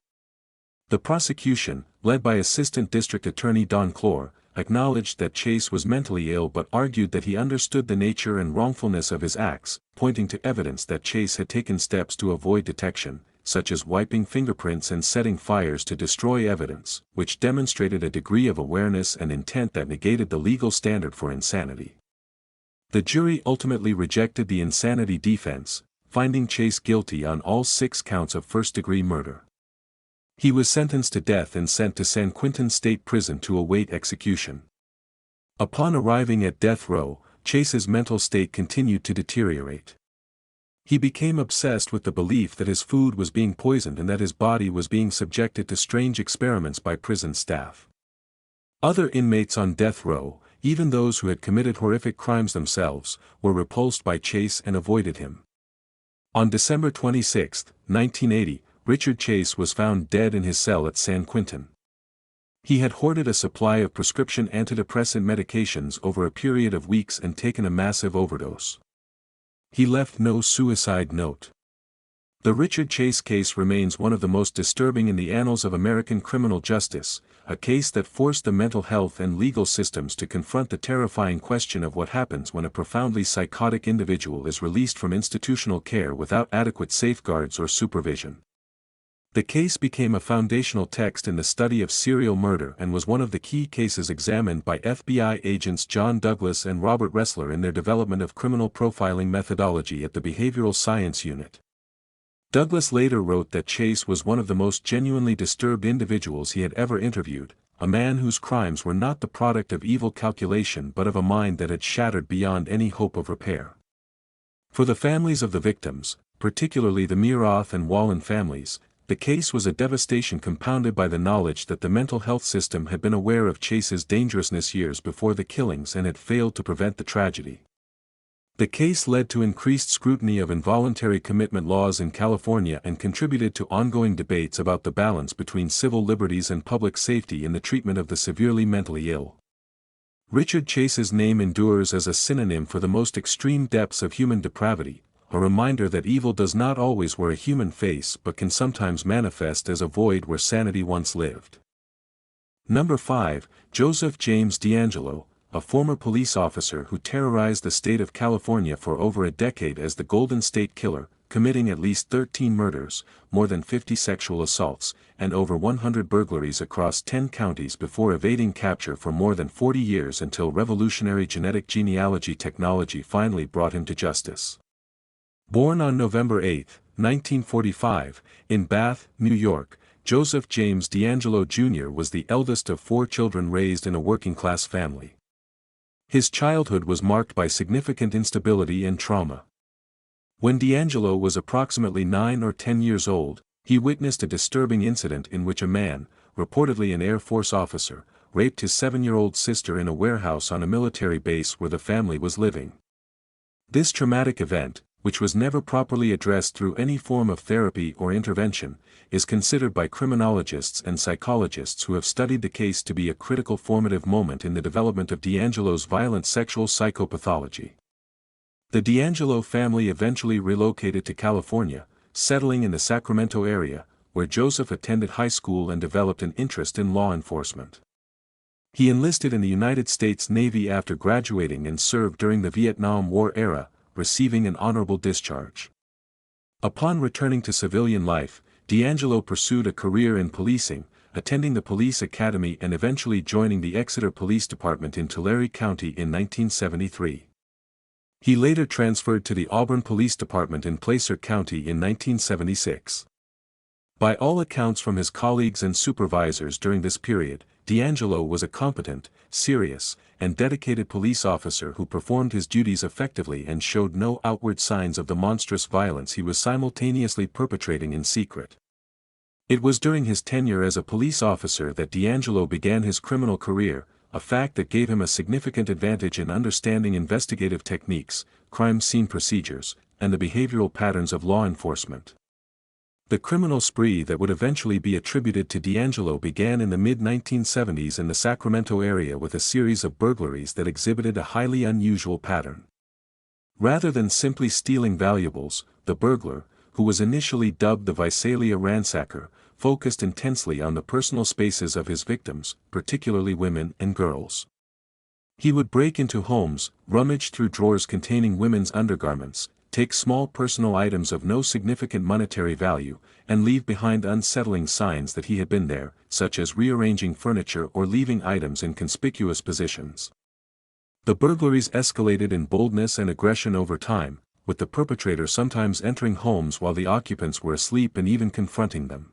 The prosecution, led by Assistant District Attorney Don Clore, acknowledged that Chase was mentally ill but argued that he understood the nature and wrongfulness of his acts, pointing to evidence that Chase had taken steps to avoid detection, such as wiping fingerprints and setting fires to destroy evidence, which demonstrated a degree of awareness and intent that negated the legal standard for insanity. The jury ultimately rejected the insanity defense, finding Chase guilty on all 6 counts of first-degree murder. He was sentenced to death and sent to San Quentin State Prison to await execution. Upon arriving at death row, Chase's mental state continued to deteriorate. He became obsessed with the belief that his food was being poisoned and that his body was being subjected to strange experiments by prison staff. Other inmates on death row, even those who had committed horrific crimes themselves, were repulsed by Chase and avoided him. On December 26, 1980, Richard Chase was found dead in his cell at San Quentin. He had hoarded a supply of prescription antidepressant medications over a period of weeks and taken a massive overdose. He left no suicide note. The Richard Chase case remains one of the most disturbing in the annals of American criminal justice, a case that forced the mental health and legal systems to confront the terrifying question of what happens when a profoundly psychotic individual is released from institutional care without adequate safeguards or supervision. The case became a foundational text in the study of serial murder and was one of the key cases examined by FBI agents John Douglas and Robert Ressler in their development of criminal profiling methodology at the Behavioral Science Unit. Douglas later wrote that Chase was one of the most genuinely disturbed individuals he had ever interviewed, a man whose crimes were not the product of evil calculation but of a mind that had shattered beyond any hope of repair. For the families of the victims, particularly the Meroth and Wallen families, the case was a devastation compounded by the knowledge that the mental health system had been aware of Chase's dangerousness years before the killings and had failed to prevent the tragedy. The case led to increased scrutiny of involuntary commitment laws in California and contributed to ongoing debates about the balance between civil liberties and public safety in the treatment of the severely mentally ill. Richard Chase's name endures as a synonym for the most extreme depths of human depravity, a reminder that evil does not always wear a human face but can sometimes manifest as a void where sanity once lived. Number 5, Joseph James DeAngelo, a former police officer who terrorized the state of California for over a decade as the Golden State Killer, committing at least 13 murders, more than 50 sexual assaults, and over 100 burglaries across 10 counties before evading capture for more than 40 years until revolutionary genetic genealogy technology finally brought him to justice. Born on November 8, 1945, in Bath, New York, Joseph James DeAngelo Jr. was the eldest of 4 children raised in a working-class family. His childhood was marked by significant instability and trauma. When DeAngelo was approximately 9 or 10 years old, he witnessed a disturbing incident in which a man, reportedly an Air Force officer, raped his 7-year-old sister in a warehouse on a military base where the family was living. This traumatic event, which was never properly addressed through any form of therapy or intervention, is considered by criminologists and psychologists who have studied the case to be a critical formative moment in the development of DeAngelo's violent sexual psychopathology. The DeAngelo family eventually relocated to California, settling in the Sacramento area, where Joseph attended high school and developed an interest in law enforcement. He enlisted in the United States Navy after graduating and served during the Vietnam War era, receiving an honorable discharge. Upon returning to civilian life, DeAngelo pursued a career in policing, attending the police academy and eventually joining the Exeter Police Department in Tulare County in 1973. He later transferred to the Auburn Police Department in Placer County in 1976. By all accounts from his colleagues and supervisors during this period, DeAngelo was a competent, serious, and dedicated police officer who performed his duties effectively and showed no outward signs of the monstrous violence he was simultaneously perpetrating in secret. It was during his tenure as a police officer that DeAngelo began his criminal career, a fact that gave him a significant advantage in understanding investigative techniques, crime scene procedures, and the behavioral patterns of law enforcement. The criminal spree that would eventually be attributed to DeAngelo began in the mid-1970s in the Sacramento area with a series of burglaries that exhibited a highly unusual pattern. Rather than simply stealing valuables, the burglar, who was initially dubbed the Visalia Ransacker, focused intensely on the personal spaces of his victims, particularly women and girls. He would break into homes, rummage through drawers containing women's undergarments, take small personal items of no significant monetary value, and leave behind unsettling signs that he had been there, such as rearranging furniture or leaving items in conspicuous positions. The burglaries escalated in boldness and aggression over time, with the perpetrator sometimes entering homes while the occupants were asleep and even confronting them.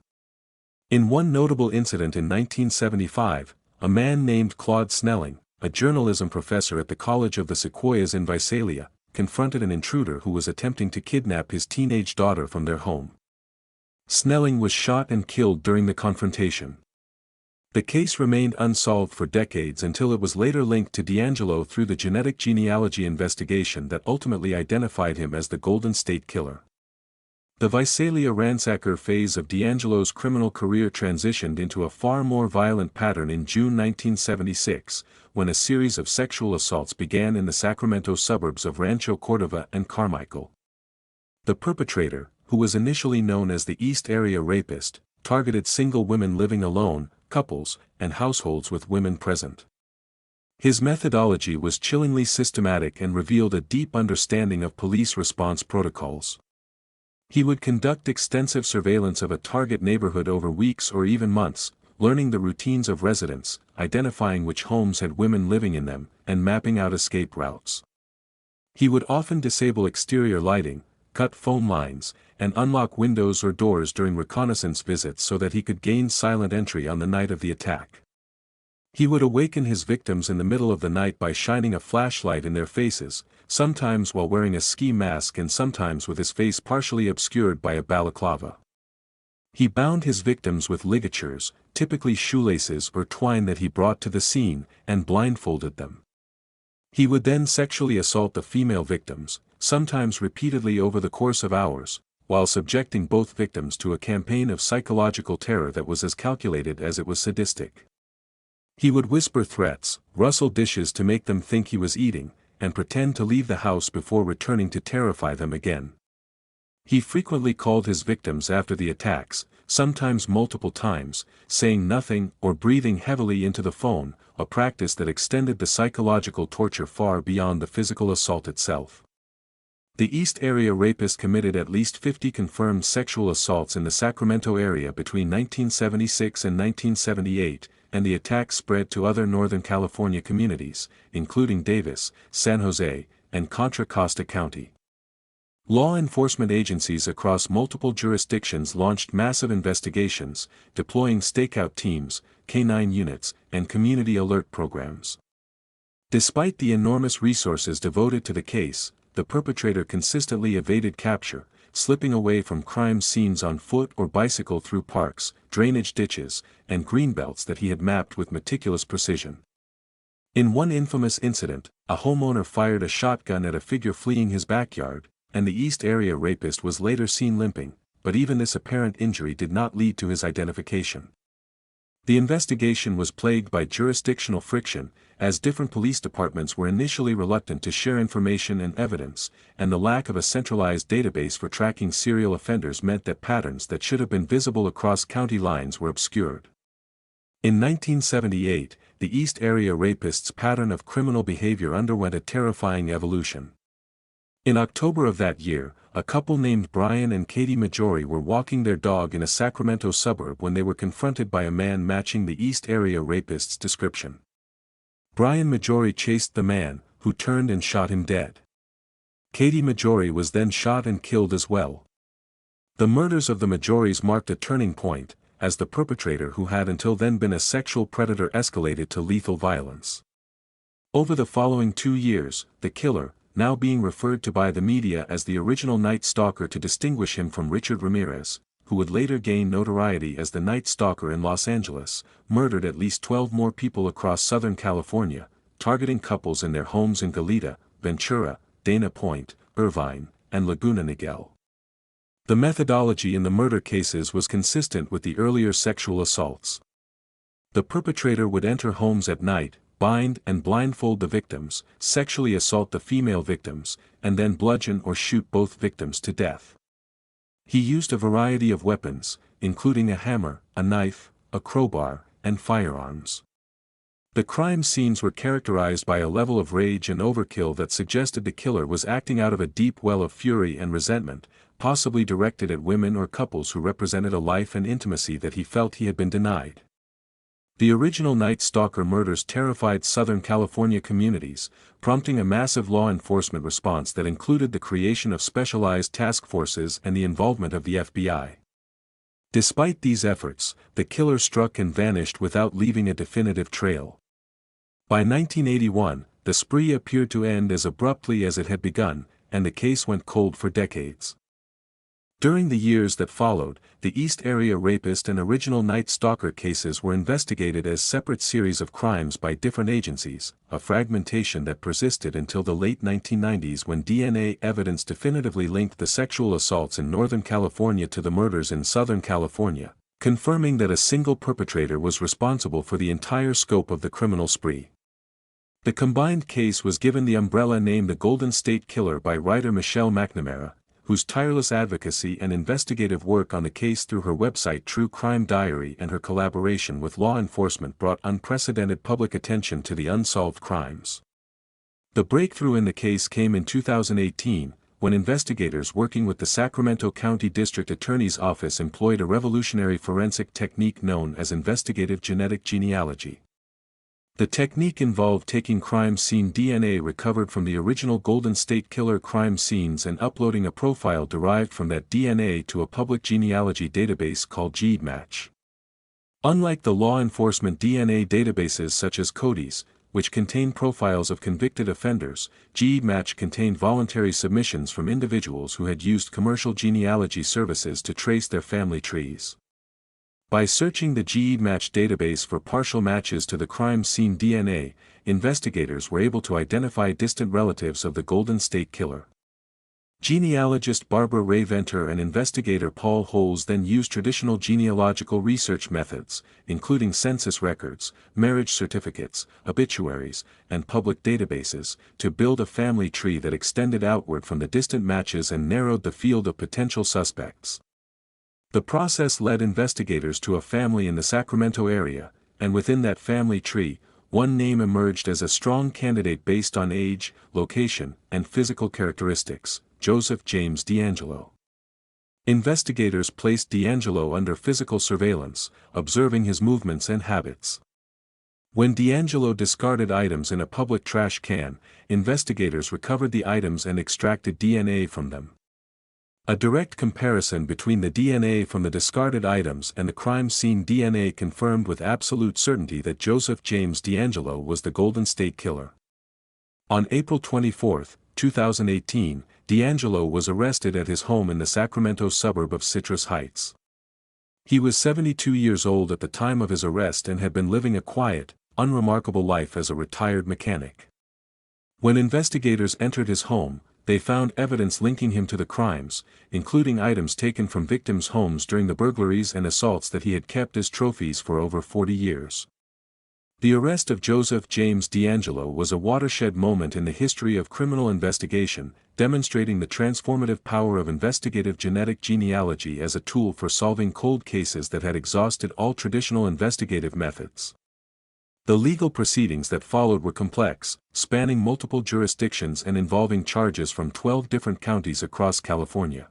In one notable incident in 1975, a man named Claude Snelling, a journalism professor at the College of the Sequoias in Visalia, confronted an intruder who was attempting to kidnap his teenage daughter from their home. Snelling was shot and killed during the confrontation. The case remained unsolved for decades until it was later linked to D'Angelo through the genetic genealogy investigation that ultimately identified him as the Golden State Killer. The Visalia ransacker phase of D'Angelo's criminal career transitioned into a far more violent pattern in June 1976, when a series of sexual assaults began in the Sacramento suburbs of Rancho Cordova and Carmichael. The perpetrator, who was initially known as the East Area Rapist, targeted single women living alone, couples, and households with women present. His methodology was chillingly systematic and revealed a deep understanding of police response protocols. He would conduct extensive surveillance of a target neighborhood over weeks or even months, learning the routines of residents, identifying which homes had women living in them, and mapping out escape routes. He would often disable exterior lighting, cut phone lines, and unlock windows or doors during reconnaissance visits so that he could gain silent entry on the night of the attack. He would awaken his victims in the middle of the night by shining a flashlight in their faces, sometimes while wearing a ski mask and sometimes with his face partially obscured by a balaclava. He bound his victims with ligatures, typically shoelaces or twine that he brought to the scene, and blindfolded them. He would then sexually assault the female victims, sometimes repeatedly over the course of hours, while subjecting both victims to a campaign of psychological terror that was as calculated as it was sadistic. He would whisper threats, rustle dishes to make them think he was eating, and pretend to leave the house before returning to terrify them again. He frequently called his victims after the attacks, sometimes multiple times, saying nothing or breathing heavily into the phone, a practice that extended the psychological torture far beyond the physical assault itself. The East Area Rapist committed at least 50 confirmed sexual assaults in the Sacramento area between 1976 and 1978, and the attacks spread to other Northern California communities, including Davis, San Jose, and Contra Costa County. Law enforcement agencies across multiple jurisdictions launched massive investigations, deploying stakeout teams, K-9 units, and community alert programs. Despite the enormous resources devoted to the case, the perpetrator consistently evaded capture, slipping away from crime scenes on foot or bicycle through parks, drainage ditches, and greenbelts that he had mapped with meticulous precision. In one infamous incident, a homeowner fired a shotgun at a figure fleeing his backyard, and the East Area Rapist was later seen limping, but even this apparent injury did not lead to his identification. The investigation was plagued by jurisdictional friction, as different police departments were initially reluctant to share information and evidence, and the lack of a centralized database for tracking serial offenders meant that patterns that should have been visible across county lines were obscured. In 1978, the East Area Rapist's pattern of criminal behavior underwent a terrifying evolution. In October of that year, a couple named Brian and Katie Majori were walking their dog in a Sacramento suburb when they were confronted by a man matching the East Area Rapist's description. Brian Majori chased the man, who turned and shot him dead. Katie Majori was then shot and killed as well. The murders of the Majoris marked a turning point, as the perpetrator who had until then been a sexual predator escalated to lethal violence. Over the following 2 years, the killer, now being referred to by the media as the original Night Stalker to distinguish him from Richard Ramirez, who would later gain notoriety as the Night Stalker in Los Angeles, murdered at least 12 more people across Southern California, targeting couples in their homes in Goleta, Ventura, Dana Point, Irvine, and Laguna Niguel. The methodology in the murder cases was consistent with the earlier sexual assaults. The perpetrator would enter homes at night, bind and blindfold the victims, sexually assault the female victims, and then bludgeon or shoot both victims to death. He used a variety of weapons, including a hammer, a knife, a crowbar, and firearms. The crime scenes were characterized by a level of rage and overkill that suggested the killer was acting out of a deep well of fury and resentment, possibly directed at women or couples who represented a life and intimacy that he felt he had been denied. The original Night Stalker murders terrified Southern California communities, prompting a massive law enforcement response that included the creation of specialized task forces and the involvement of the FBI. Despite these efforts, the killer struck and vanished without leaving a definitive trail. By 1981, the spree appeared to end as abruptly as it had begun, and the case went cold for decades. During the years that followed, the East Area Rapist and original Night Stalker cases were investigated as separate series of crimes by different agencies, a fragmentation that persisted until the late 1990s when DNA evidence definitively linked the sexual assaults in Northern California to the murders in Southern California, confirming that a single perpetrator was responsible for the entire scope of the criminal spree. The combined case was given the umbrella name the Golden State Killer by writer Michelle McNamara, whose tireless advocacy and investigative work on the case through her website True Crime Diary and her collaboration with law enforcement brought unprecedented public attention to the unsolved crimes. The breakthrough in the case came in 2018, when investigators working with the Sacramento County District Attorney's Office employed a revolutionary forensic technique known as investigative genetic genealogy. The technique involved taking crime scene DNA recovered from the original Golden State Killer crime scenes and uploading a profile derived from that DNA to a public genealogy database called GEDmatch. Unlike the law enforcement DNA databases such as CODIS, which contain profiles of convicted offenders, GEDmatch contained voluntary submissions from individuals who had used commercial genealogy services to trace their family trees. By searching the GEDmatch database for partial matches to the crime scene DNA, investigators were able to identify distant relatives of the Golden State Killer. Genealogist Barbara Ray Venter and investigator Paul Holes then used traditional genealogical research methods, including census records, marriage certificates, obituaries, and public databases, to build a family tree that extended outward from the distant matches and narrowed the field of potential suspects. The process led investigators to a family in the Sacramento area, and within that family tree, one name emerged as a strong candidate based on age, location, and physical characteristics: Joseph James DeAngelo. Investigators placed DeAngelo under physical surveillance, observing his movements and habits. When DeAngelo discarded items in a public trash can, investigators recovered the items and extracted DNA from them. A direct comparison between the DNA from the discarded items and the crime scene DNA confirmed with absolute certainty that Joseph James DeAngelo was the Golden State Killer. On April 24, 2018, DeAngelo was arrested at his home in the Sacramento suburb of Citrus Heights. He was 72 years old at the time of his arrest and had been living a quiet, unremarkable life as a retired mechanic. When investigators entered his home, they found evidence linking him to the crimes, including items taken from victims' homes during the burglaries and assaults that he had kept as trophies for over 40 years. The arrest of Joseph James DeAngelo was a watershed moment in the history of criminal investigation, demonstrating the transformative power of investigative genetic genealogy as a tool for solving cold cases that had exhausted all traditional investigative methods. The legal proceedings that followed were complex, spanning multiple jurisdictions and involving charges from 12 different counties across California.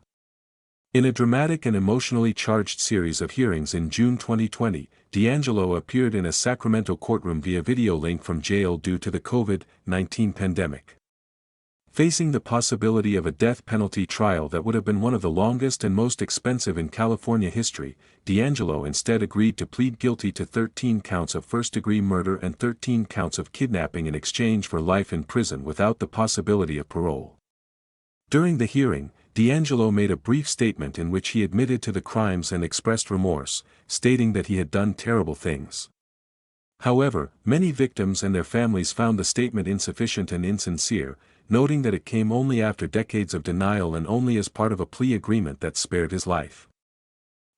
In a dramatic and emotionally charged series of hearings in June 2020, DeAngelo appeared in a Sacramento courtroom via video link from jail due to the COVID-19 pandemic. Facing the possibility of a death penalty trial that would have been one of the longest and most expensive in California history, DeAngelo instead agreed to plead guilty to 13 counts of first-degree murder and 13 counts of kidnapping in exchange for life in prison without the possibility of parole. During the hearing, DeAngelo made a brief statement in which he admitted to the crimes and expressed remorse, stating that he had done terrible things. However, many victims and their families found the statement insufficient and insincere, noting that it came only after decades of denial and only as part of a plea agreement that spared his life.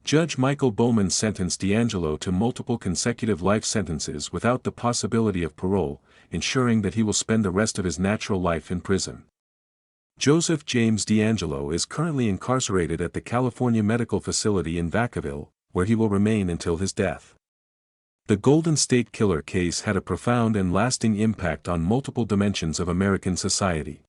Judge Michael Bowman sentenced DeAngelo to multiple consecutive life sentences without the possibility of parole, ensuring that he will spend the rest of his natural life in prison. Joseph James DeAngelo is currently incarcerated at the California Medical Facility in Vacaville, where he will remain until his death. The Golden State Killer case had a profound and lasting impact on multiple dimensions of American society.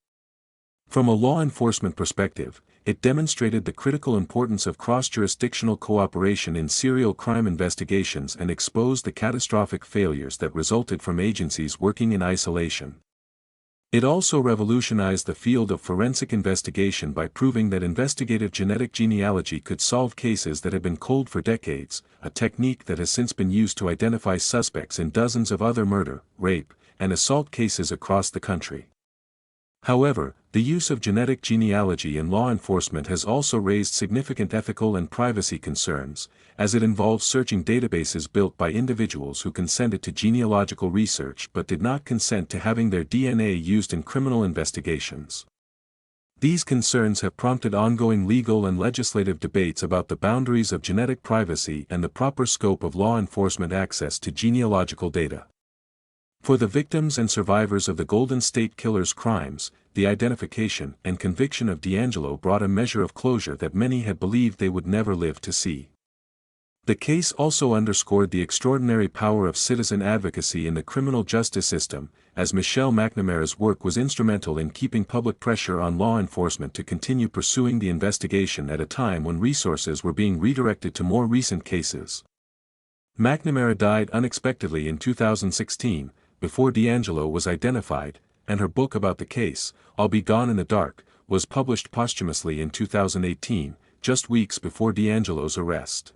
From a law enforcement perspective, it demonstrated the critical importance of cross-jurisdictional cooperation in serial crime investigations and exposed the catastrophic failures that resulted from agencies working in isolation. It also revolutionized the field of forensic investigation by proving that investigative genetic genealogy could solve cases that had been cold for decades, a technique that has since been used to identify suspects in dozens of other murder, rape, and assault cases across the country. However, the use of genetic genealogy in law enforcement has also raised significant ethical and privacy concerns, as it involves searching databases built by individuals who consented to genealogical research but did not consent to having their DNA used in criminal investigations. These concerns have prompted ongoing legal and legislative debates about the boundaries of genetic privacy and the proper scope of law enforcement access to genealogical data. For the victims and survivors of the Golden State Killer's crimes, the identification and conviction of D'Angelo brought a measure of closure that many had believed they would never live to see. The case also underscored the extraordinary power of citizen advocacy in the criminal justice system, as Michelle McNamara's work was instrumental in keeping public pressure on law enforcement to continue pursuing the investigation at a time when resources were being redirected to more recent cases. McNamara died unexpectedly in 2016, before D'Angelo was identified, and her book about the case, I'll Be Gone in the Dark, was published posthumously in 2018, just weeks before D'Angelo's arrest.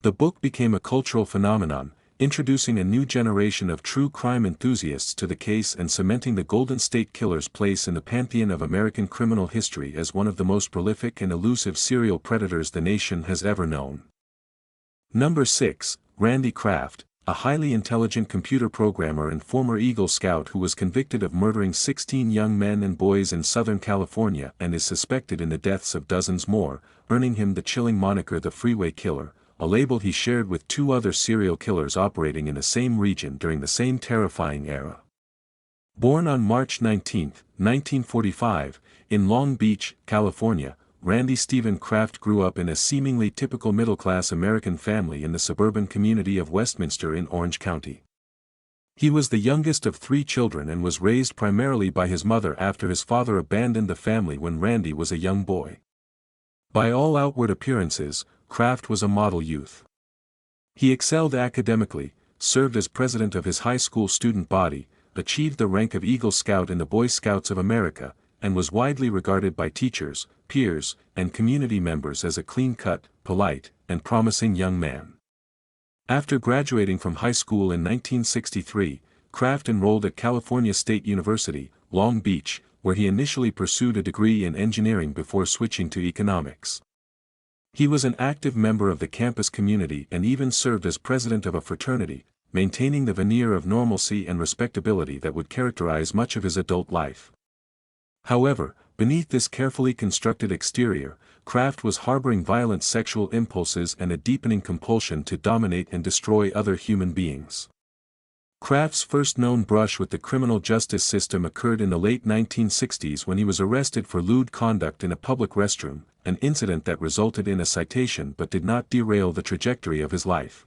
The book became a cultural phenomenon, introducing a new generation of true crime enthusiasts to the case and cementing the Golden State Killer's place in the pantheon of American criminal history as one of the most prolific and elusive serial predators the nation has ever known. Number 6, Randy Kraft, a highly intelligent computer programmer and former Eagle Scout who was convicted of murdering 16 young men and boys in Southern California and is suspected in the deaths of dozens more, earning him the chilling moniker the Freeway Killer, a label he shared with two other serial killers operating in the same region during the same terrifying era. Born on March 19, 1945, in Long Beach, California, Randy Stephen Kraft grew up in a seemingly typical middle-class American family in the suburban community of Westminster in Orange County. He was the youngest of 3 children and was raised primarily by his mother after his father abandoned the family when Randy was a young boy. By all outward appearances, Kraft was a model youth. He excelled academically, served as president of his high school student body, achieved the rank of Eagle Scout in the Boy Scouts of America, and was widely regarded by teachers, peers, and community members as a clean-cut, polite, and promising young man. After graduating from high school in 1963, Kraft enrolled at California State University, Long Beach, where he initially pursued a degree in engineering before switching to economics. He was an active member of the campus community and even served as president of a fraternity, maintaining the veneer of normalcy and respectability that would characterize much of his adult life. However, beneath this carefully constructed exterior, Kraft was harboring violent sexual impulses and a deepening compulsion to dominate and destroy other human beings. Kraft's first known brush with the criminal justice system occurred in the late 1960s when he was arrested for lewd conduct in a public restroom, an incident that resulted in a citation but did not derail the trajectory of his life.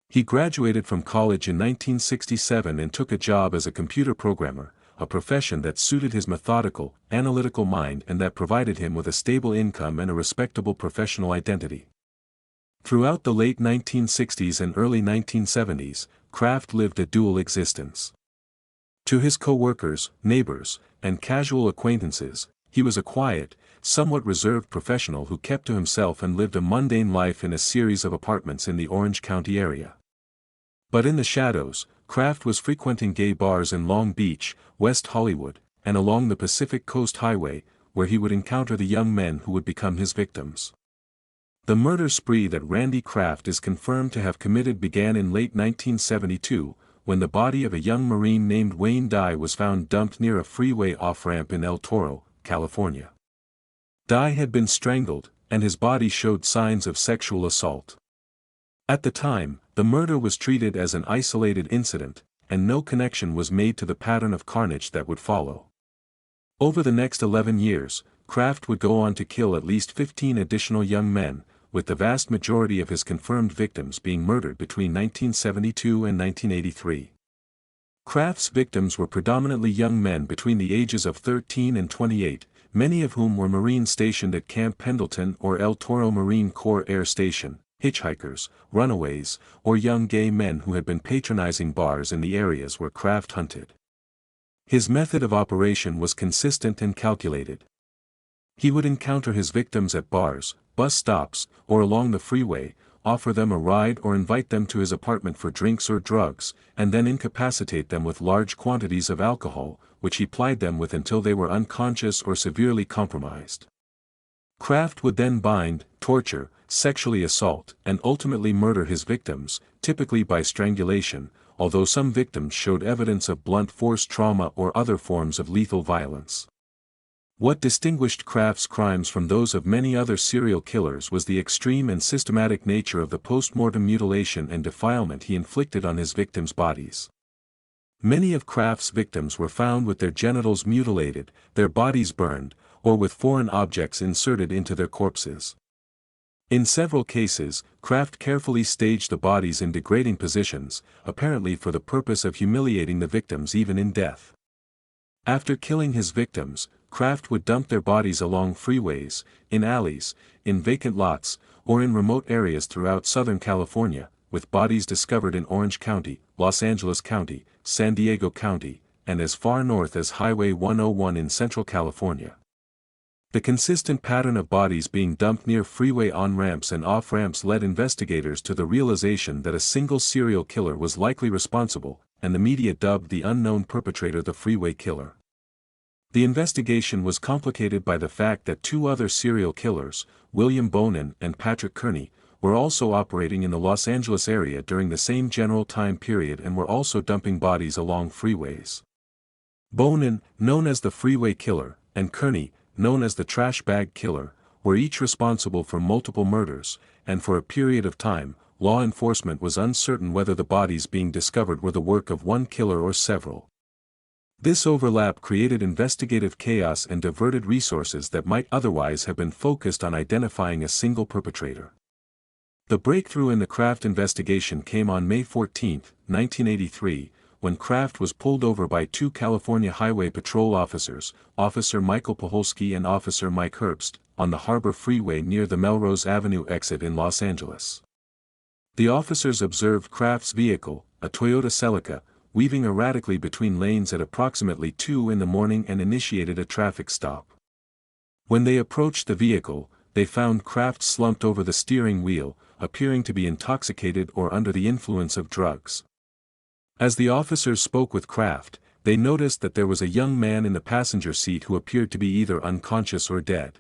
He graduated from college in 1967 and took a job as a computer programmer, a profession that suited his methodical, analytical mind and that provided him with a stable income and a respectable professional identity. Throughout the late 1960s and early 1970s, Kraft lived a dual existence. To his co-workers, neighbors, and casual acquaintances, he was a quiet, somewhat reserved professional who kept to himself and lived a mundane life in a series of apartments in the Orange County area. But in the shadows, Kraft was frequenting gay bars in Long Beach, West Hollywood, and along the Pacific Coast Highway, where he would encounter the young men who would become his victims. The murder spree that Randy Kraft is confirmed to have committed began in late 1972, when the body of a young Marine named Wayne Dye was found dumped near a freeway off-ramp in El Toro, California. Dye had been strangled, and his body showed signs of sexual assault. At the time, the murder was treated as an isolated incident, and no connection was made to the pattern of carnage that would follow. Over the next 11 years, Kraft would go on to kill at least 15 additional young men, with the vast majority of his confirmed victims being murdered between 1972 and 1983. Kraft's victims were predominantly young men between the ages of 13 and 28, many of whom were Marines stationed at Camp Pendleton or El Toro Marine Corps Air Station, hitchhikers, runaways, or young gay men who had been patronizing bars in the areas where Kraft hunted. His method of operation was consistent and calculated. He would encounter his victims at bars, bus stops, or along the freeway, offer them a ride or invite them to his apartment for drinks or drugs, and then incapacitate them with large quantities of alcohol, which he plied them with until they were unconscious or severely compromised. Kraft would then bind, torture, sexually assault, and ultimately murder his victims, typically by strangulation, although some victims showed evidence of blunt force trauma or other forms of lethal violence. What distinguished Kraft's crimes from those of many other serial killers was the extreme and systematic nature of the post-mortem mutilation and defilement he inflicted on his victims' bodies. Many of Kraft's victims were found with their genitals mutilated, their bodies burned, or with foreign objects inserted into their corpses. In several cases, Kraft carefully staged the bodies in degrading positions, apparently for the purpose of humiliating the victims even in death. After killing his victims, Kraft would dump their bodies along freeways, in alleys, in vacant lots, or in remote areas throughout Southern California, with bodies discovered in Orange County, Los Angeles County, San Diego County, and as far north as Highway 101 in Central California. The consistent pattern of bodies being dumped near freeway on-ramps and off-ramps led investigators to the realization that a single serial killer was likely responsible, and the media dubbed the unknown perpetrator the freeway killer. The investigation was complicated by the fact that two other serial killers, William Bonin and Patrick Kearney, were also operating in the Los Angeles area during the same general time period and were also dumping bodies along freeways. Bonin, known as the freeway killer, and Kearney, known as the trash bag killer, were each responsible for multiple murders, and for a period of time, law enforcement was uncertain whether the bodies being discovered were the work of one killer or several. This overlap created investigative chaos and diverted resources that might otherwise have been focused on identifying a single perpetrator. The breakthrough in the Kraft investigation came on May 14, 1983, when Kraft was pulled over by two California Highway Patrol officers, Officer Michael Paholski and Officer Mike Herbst, on the Harbor Freeway near the Melrose Avenue exit in Los Angeles. The officers observed Kraft's vehicle, a Toyota Celica, weaving erratically between lanes at approximately 2 in the morning and initiated a traffic stop. When they approached the vehicle, they found Kraft slumped over the steering wheel, appearing to be intoxicated or under the influence of drugs. As the officers spoke with Kraft, they noticed that there was a young man in the passenger seat who appeared to be either unconscious or dead.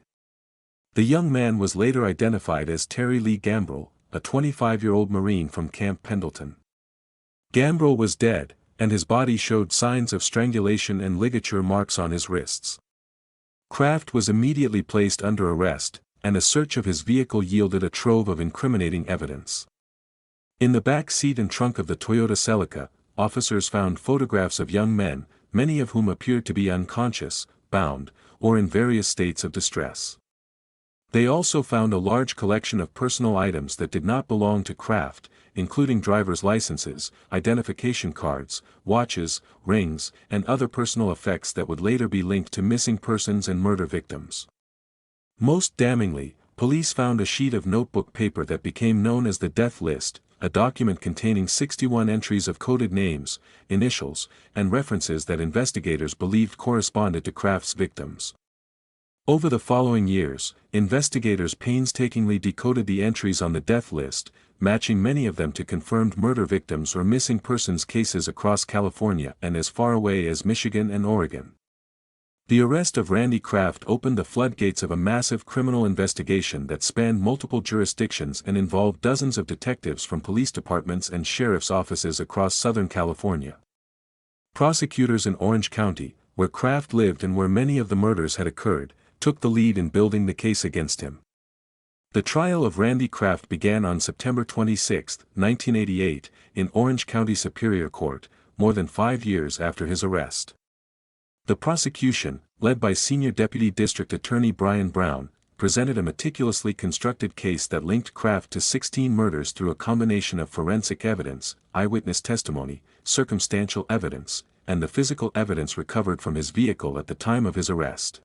The young man was later identified as Terry Lee Gambrill, a 25-year-old Marine from Camp Pendleton. Gambrill was dead, and his body showed signs of strangulation and ligature marks on his wrists. Kraft was immediately placed under arrest, and a search of his vehicle yielded a trove of incriminating evidence. In the back seat and trunk of the Toyota Celica, officers found photographs of young men, many of whom appeared to be unconscious, bound, or in various states of distress. They also found a large collection of personal items that did not belong to Kraft, including driver's licenses, identification cards, watches, rings, and other personal effects that would later be linked to missing persons and murder victims. Most damningly, police found a sheet of notebook paper that became known as the death list, a document containing 61 entries of coded names, initials, and references that investigators believed corresponded to Kraft's victims. Over the following years, investigators painstakingly decoded the entries on the death list, matching many of them to confirmed murder victims or missing persons cases across California and as far away as Michigan and Oregon. The arrest of Randy Kraft opened the floodgates of a massive criminal investigation that spanned multiple jurisdictions and involved dozens of detectives from police departments and sheriff's offices across Southern California. Prosecutors in Orange County, where Kraft lived and where many of the murders had occurred, took the lead in building the case against him. The trial of Randy Kraft began on September 26, 1988, in Orange County Superior Court, more than 5 years after his arrest. The prosecution, led by Senior Deputy District Attorney Brian Brown, presented a meticulously constructed case that linked Kraft to 16 murders through a combination of forensic evidence, eyewitness testimony, circumstantial evidence, and the physical evidence recovered from his vehicle at the time of his arrest.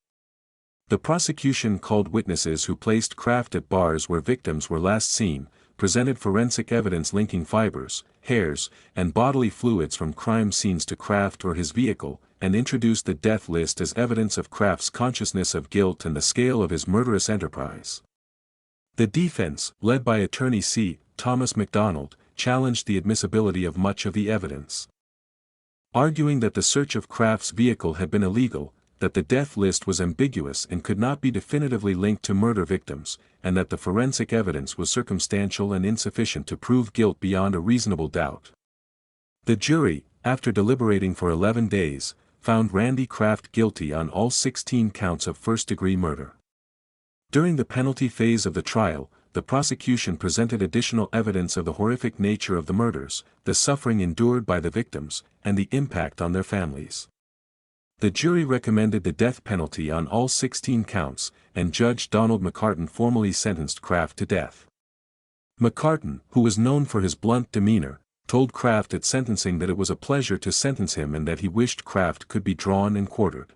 The prosecution called witnesses who placed Kraft at bars where victims were last seen, presented forensic evidence linking fibers, hairs, and bodily fluids from crime scenes to Kraft or his vehicle, and introduced the death list as evidence of Kraft's consciousness of guilt and the scale of his murderous enterprise. The defense, led by attorney C. Thomas MacDonald, challenged the admissibility of much of the evidence, arguing that the search of Kraft's vehicle had been illegal, that the death list was ambiguous and could not be definitively linked to murder victims, and that the forensic evidence was circumstantial and insufficient to prove guilt beyond a reasonable doubt. The jury, after deliberating for 11 days, found Randy Kraft guilty on all 16 counts of first-degree murder. During the penalty phase of the trial, the prosecution presented additional evidence of the horrific nature of the murders, the suffering endured by the victims, and the impact on their families. The jury recommended the death penalty on all 16 counts, and Judge Donald McCartan formally sentenced Kraft to death. McCartan, who was known for his blunt demeanor, told Kraft at sentencing that it was a pleasure to sentence him and that he wished Kraft could be drawn and quartered.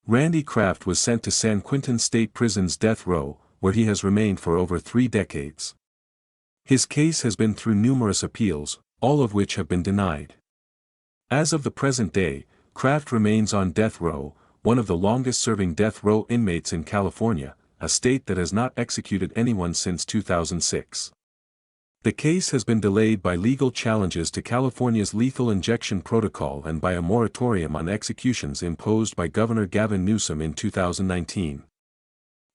Randy Kraft was sent to San Quentin State Prison's death row, where he has remained for over 3 decades. His case has been through numerous appeals, all of which have been denied. As of the present day, Kraft remains on death row, one of the longest-serving death row inmates in California, a state that has not executed anyone since 2006. The case has been delayed by legal challenges to California's lethal injection protocol and by a moratorium on executions imposed by Governor Gavin Newsom in 2019.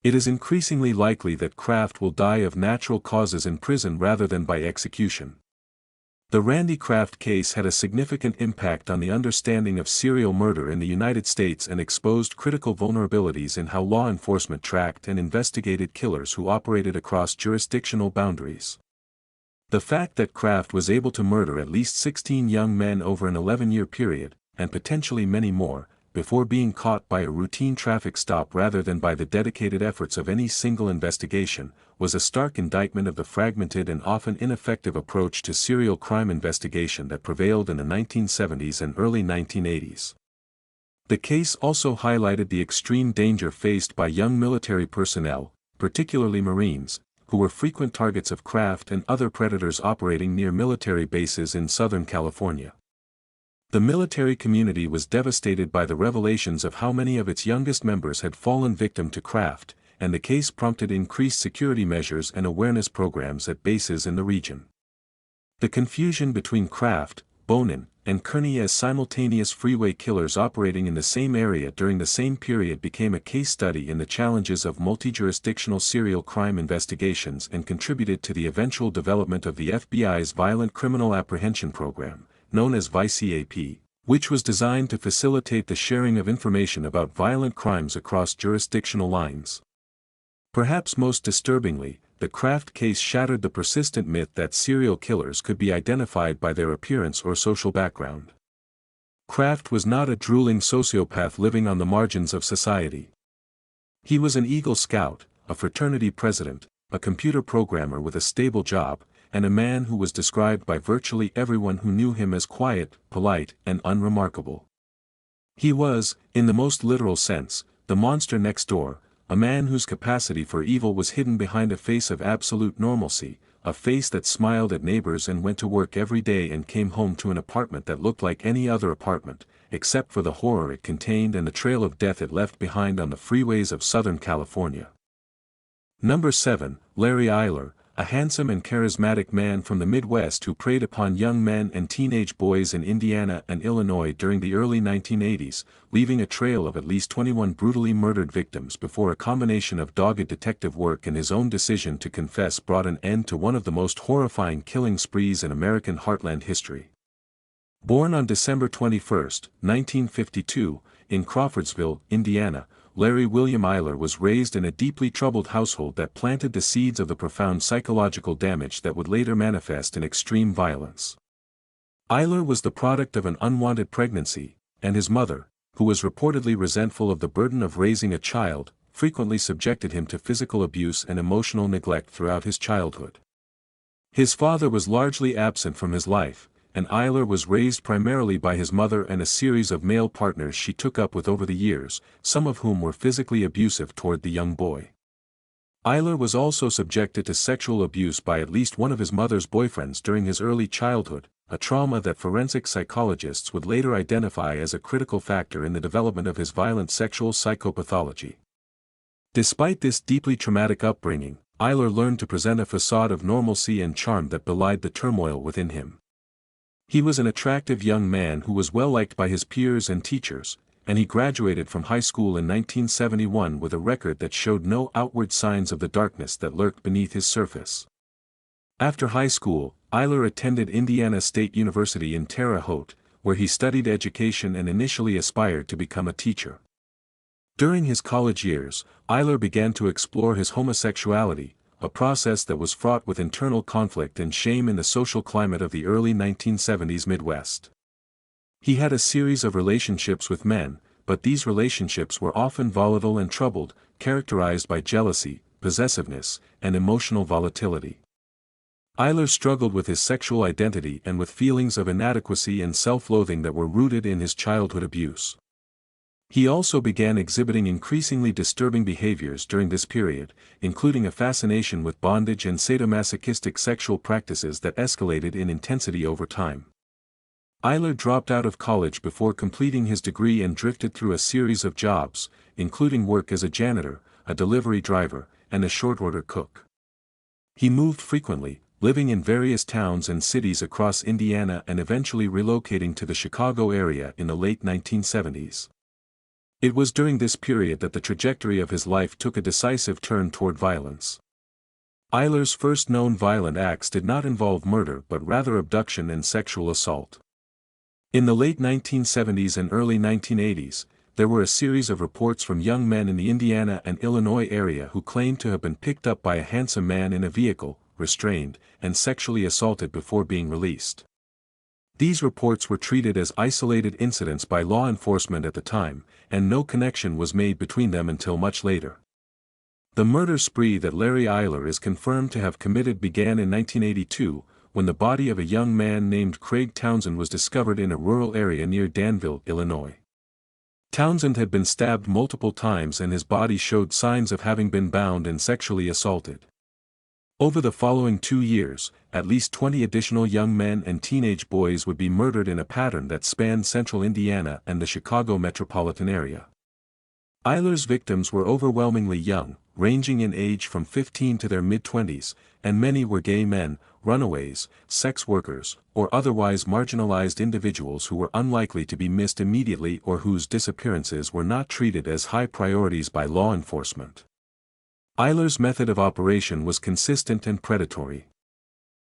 It is increasingly likely that Kraft will die of natural causes in prison rather than by execution. The Randy Kraft case had a significant impact on the understanding of serial murder in the United States and exposed critical vulnerabilities in how law enforcement tracked and investigated killers who operated across jurisdictional boundaries. The fact that Kraft was able to murder at least 16 young men over an 11-year period, and potentially many more, before being caught by a routine traffic stop rather than by the dedicated efforts of any single investigation, was a stark indictment of the fragmented and often ineffective approach to serial crime investigation that prevailed in the 1970s and early 1980s. The case also highlighted the extreme danger faced by young military personnel, particularly Marines, who were frequent targets of Kraft and other predators operating near military bases in Southern California. The military community was devastated by the revelations of how many of its youngest members had fallen victim to Kraft, and the case prompted increased security measures and awareness programs at bases in the region. The confusion between Kraft, Bonin, and Kearney as simultaneous freeway killers operating in the same area during the same period became a case study in the challenges of multi-jurisdictional serial crime investigations and contributed to the eventual development of the FBI's Violent Criminal Apprehension Program, known as VICAP, which was designed to facilitate the sharing of information about violent crimes across jurisdictional lines. Perhaps most disturbingly, the Kraft case shattered the persistent myth that serial killers could be identified by their appearance or social background. Kraft was not a drooling sociopath living on the margins of society. He was an Eagle Scout, a fraternity president, a computer programmer with a stable job, and a man who was described by virtually everyone who knew him as quiet, polite, and unremarkable. He was, in the most literal sense, the monster next door, a man whose capacity for evil was hidden behind a face of absolute normalcy, a face that smiled at neighbors and went to work every day and came home to an apartment that looked like any other apartment, except for the horror it contained and the trail of death it left behind on the freeways of Southern California. Number 7, Larry Eyler, a handsome and charismatic man from the Midwest who preyed upon young men and teenage boys in Indiana and Illinois during the early 1980s, leaving a trail of at least 21 brutally murdered victims before a combination of dogged detective work and his own decision to confess brought an end to one of the most horrifying killing sprees in American heartland history. Born on December 21, 1952, in Crawfordsville, Indiana, Larry William Eyler was raised in a deeply troubled household that planted the seeds of the profound psychological damage that would later manifest in extreme violence. Eyler was the product of an unwanted pregnancy, and his mother, who was reportedly resentful of the burden of raising a child, frequently subjected him to physical abuse and emotional neglect throughout his childhood. His father was largely absent from his life, and Eiler was raised primarily by his mother and a series of male partners she took up with over the years, some of whom were physically abusive toward the young boy. Eiler was also subjected to sexual abuse by at least one of his mother's boyfriends during his early childhood, a trauma that forensic psychologists would later identify as a critical factor in the development of his violent sexual psychopathology. Despite this deeply traumatic upbringing, Eiler learned to present a facade of normalcy and charm that belied the turmoil within him. He was an attractive young man who was well liked by his peers and teachers, and he graduated from high school in 1971 with a record that showed no outward signs of the darkness that lurked beneath his surface. After high school, Eiler attended Indiana State University in Terre Haute, where he studied education and initially aspired to become a teacher. During his college years, Eiler began to explore his homosexuality, a process that was fraught with internal conflict and shame in the social climate of the early 1970s Midwest. He had a series of relationships with men, but these relationships were often volatile and troubled, characterized by jealousy, possessiveness, and emotional volatility. Eiler struggled with his sexual identity and with feelings of inadequacy and self-loathing that were rooted in his childhood abuse. He also began exhibiting increasingly disturbing behaviors during this period, including a fascination with bondage and sadomasochistic sexual practices that escalated in intensity over time. Eiler dropped out of college before completing his degree and drifted through a series of jobs, including work as a janitor, a delivery driver, and a short-order cook. He moved frequently, living in various towns and cities across Indiana and eventually relocating to the Chicago area in the late 1970s. It was during this period that the trajectory of his life took a decisive turn toward violence. Eiler's first known violent acts did not involve murder but rather abduction and sexual assault. In the late 1970s and early 1980s, there were a series of reports from young men in the Indiana and Illinois area who claimed to have been picked up by a handsome man in a vehicle, restrained, and sexually assaulted before being released. These reports were treated as isolated incidents by law enforcement at the time, and no connection was made between them until much later. The murder spree that Larry Eiler is confirmed to have committed began in 1982, when the body of a young man named Craig Townsend was discovered in a rural area near Danville, Illinois. Townsend had been stabbed multiple times and his body showed signs of having been bound and sexually assaulted. Over the following 2 years, at least 20 additional young men and teenage boys would be murdered in a pattern that spanned central Indiana and the Chicago metropolitan area. Eiler's victims were overwhelmingly young, ranging in age from 15 to their mid-20s, and many were gay men, runaways, sex workers, or otherwise marginalized individuals who were unlikely to be missed immediately or whose disappearances were not treated as high priorities by law enforcement. Eiler's method of operation was consistent and predatory.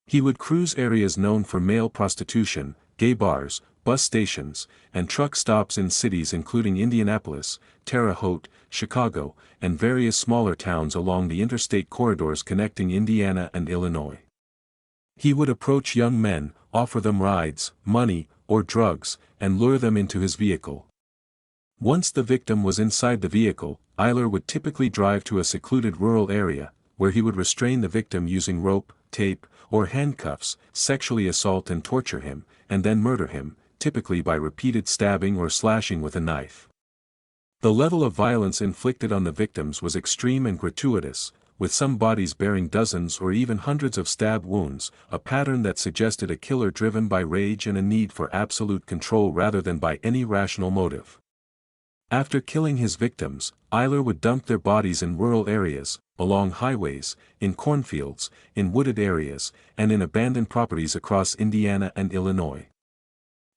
He would cruise areas known for male prostitution, gay bars, bus stations, and truck stops in cities including Indianapolis, Terre Haute, Chicago, and various smaller towns along the interstate corridors connecting Indiana and Illinois. He would approach young men, offer them rides, money, or drugs, and lure them into his vehicle. Once the victim was inside the vehicle, Eiler would typically drive to a secluded rural area, where he would restrain the victim using rope, tape, or handcuffs, sexually assault and torture him, and then murder him, typically by repeated stabbing or slashing with a knife. The level of violence inflicted on the victims was extreme and gratuitous, with some bodies bearing dozens or even hundreds of stab wounds, a pattern that suggested a killer driven by rage and a need for absolute control rather than by any rational motive. After killing his victims, Eiler would dump their bodies in rural areas, along highways, in cornfields, in wooded areas, and in abandoned properties across Indiana and Illinois.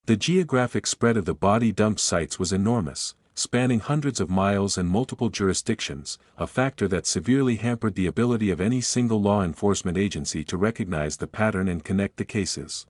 The geographic spread of the body dump sites was enormous, spanning hundreds of miles and multiple jurisdictions, a factor that severely hampered the ability of any single law enforcement agency to recognize the pattern and connect the cases.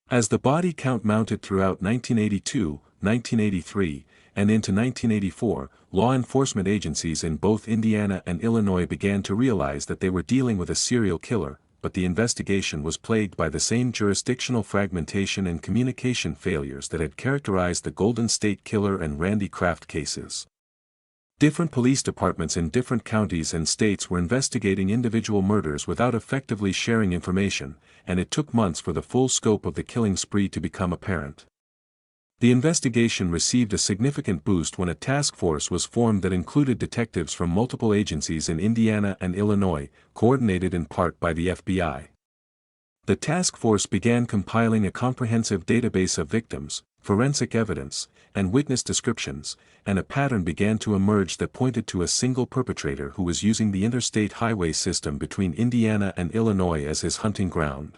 As the body count mounted throughout 1982, 1983, and into 1984, law enforcement agencies in both Indiana and Illinois began to realize that they were dealing with a serial killer, but the investigation was plagued by the same jurisdictional fragmentation and communication failures that had characterized the Golden State Killer and Randy Kraft cases. Different police departments in different counties and states were investigating individual murders without effectively sharing information, and it took months for the full scope of the killing spree to become apparent. The investigation received a significant boost when a task force was formed that included detectives from multiple agencies in Indiana and Illinois, coordinated in part by the FBI. The task force began compiling a comprehensive database of victims, forensic evidence, and witness descriptions, and a pattern began to emerge that pointed to a single perpetrator who was using the interstate highway system between Indiana and Illinois as his hunting ground.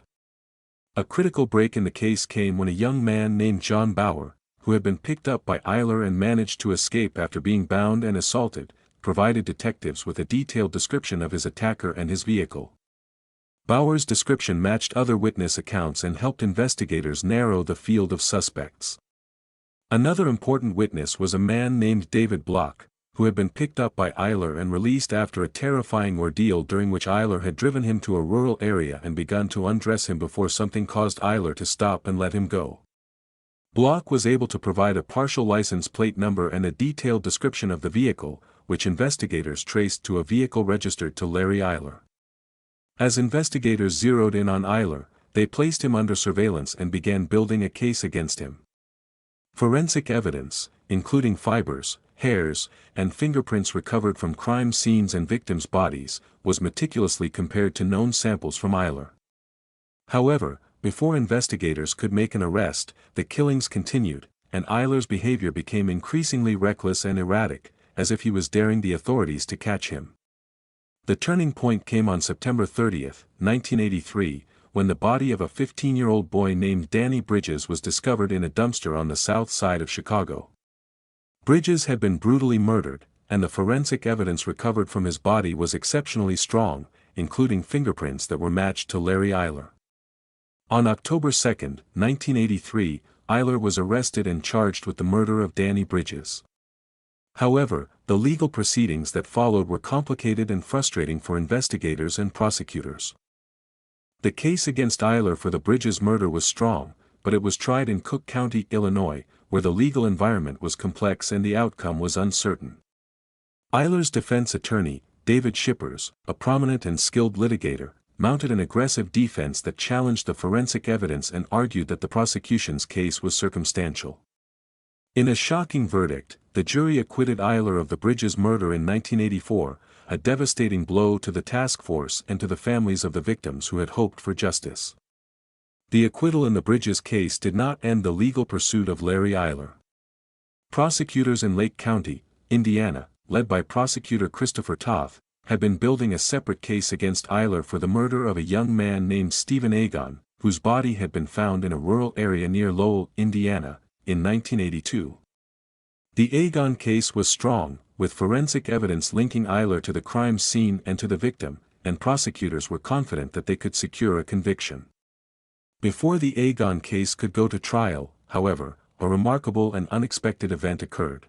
A critical break in the case came when a young man named John Bauer, who had been picked up by Eiler and managed to escape after being bound and assaulted, provided detectives with a detailed description of his attacker and his vehicle. Bauer's description matched other witness accounts and helped investigators narrow the field of suspects. Another important witness was a man named David Block, who had been picked up by Eiler and released after a terrifying ordeal during which Eiler had driven him to a rural area and begun to undress him before something caused Eiler to stop and let him go. Block was able to provide a partial license plate number and a detailed description of the vehicle, which investigators traced to a vehicle registered to Larry Eiler. As investigators zeroed in on Eiler, they placed him under surveillance and began building a case against him. Forensic evidence, including fibers, hairs, and fingerprints recovered from crime scenes and victims' bodies, was meticulously compared to known samples from Eiler. However, before investigators could make an arrest, the killings continued, and Eiler's behavior became increasingly reckless and erratic, as if he was daring the authorities to catch him. The turning point came on September 30, 1983, when the body of a 15-year-old boy named Danny Bridges was discovered in a dumpster on the south side of Chicago. Bridges had been brutally murdered, and the forensic evidence recovered from his body was exceptionally strong, including fingerprints that were matched to Larry Eiler. On October 2, 1983, Eiler was arrested and charged with the murder of Danny Bridges. However, the legal proceedings that followed were complicated and frustrating for investigators and prosecutors. The case against Eiler for the Bridges murder was strong, but it was tried in Cook County, Illinois, where the legal environment was complex and the outcome was uncertain. Eiler's defense attorney, David Shippers, a prominent and skilled litigator, mounted an aggressive defense that challenged the forensic evidence and argued that the prosecution's case was circumstantial. In a shocking verdict, the jury acquitted Eiler of the Bridges murder in 1984, a devastating blow to the task force and to the families of the victims who had hoped for justice. The acquittal in the Bridges case did not end the legal pursuit of Larry Eiler. Prosecutors in Lake County, Indiana, led by prosecutor Christopher Toth, had been building a separate case against Eiler for the murder of a young man named Stephen Agon, whose body had been found in a rural area near Lowell, Indiana, in 1982. The Agon case was strong, with forensic evidence linking Eiler to the crime scene and to the victim, and prosecutors were confident that they could secure a conviction. Before the Agon case could go to trial, however, a remarkable and unexpected event occurred.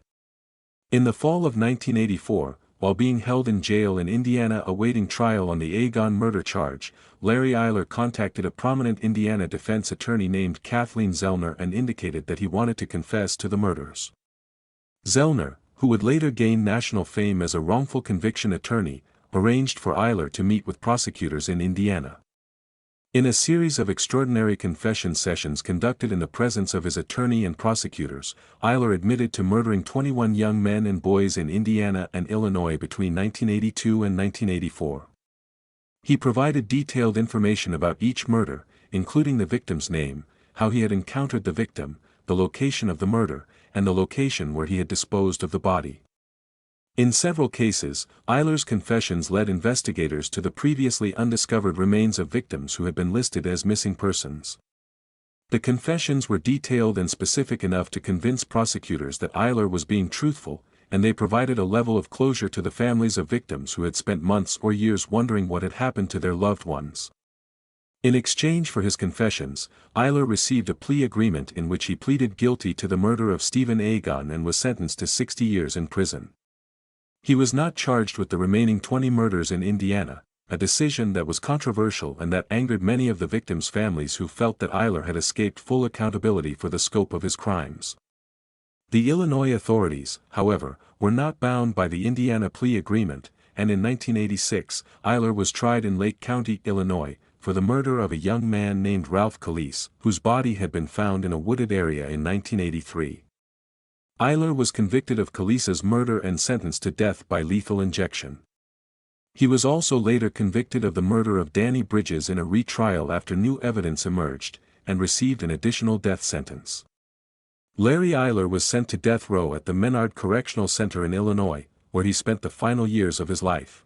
In the fall of 1984, while being held in jail in Indiana awaiting trial on the Agon murder charge, Larry Eiler contacted a prominent Indiana defense attorney named Kathleen Zellner and indicated that he wanted to confess to the murders. Zellner, who would later gain national fame as a wrongful conviction attorney, arranged for Eiler to meet with prosecutors in Indiana. In a series of extraordinary confession sessions conducted in the presence of his attorney and prosecutors, Eiler admitted to murdering 21 young men and boys in Indiana and Illinois between 1982 and 1984. He provided detailed information about each murder, including the victim's name, how he had encountered the victim, the location of the murder, and the location where he had disposed of the body. In several cases, Eiler's confessions led investigators to the previously undiscovered remains of victims who had been listed as missing persons. The confessions were detailed and specific enough to convince prosecutors that Eiler was being truthful, and they provided a level of closure to the families of victims who had spent months or years wondering what had happened to their loved ones. In exchange for his confessions, Eiler received a plea agreement in which he pleaded guilty to the murder of Stephen Agon and was sentenced to 60 years in prison. He was not charged with the remaining 20 murders in Indiana, a decision that was controversial and that angered many of the victims' families who felt that Eiler had escaped full accountability for the scope of his crimes. The Illinois authorities, however, were not bound by the Indiana plea agreement, and in 1986, Eyler was tried in Lake County, Illinois, for the murder of a young man named Ralph Calise, whose body had been found in a wooded area in 1983. Eyler was convicted of Calise's murder and sentenced to death by lethal injection. He was also later convicted of the murder of Danny Bridges in a retrial after new evidence emerged, and received an additional death sentence. Larry Eyler was sent to death row at the Menard Correctional Center in Illinois, where he spent the final years of his life.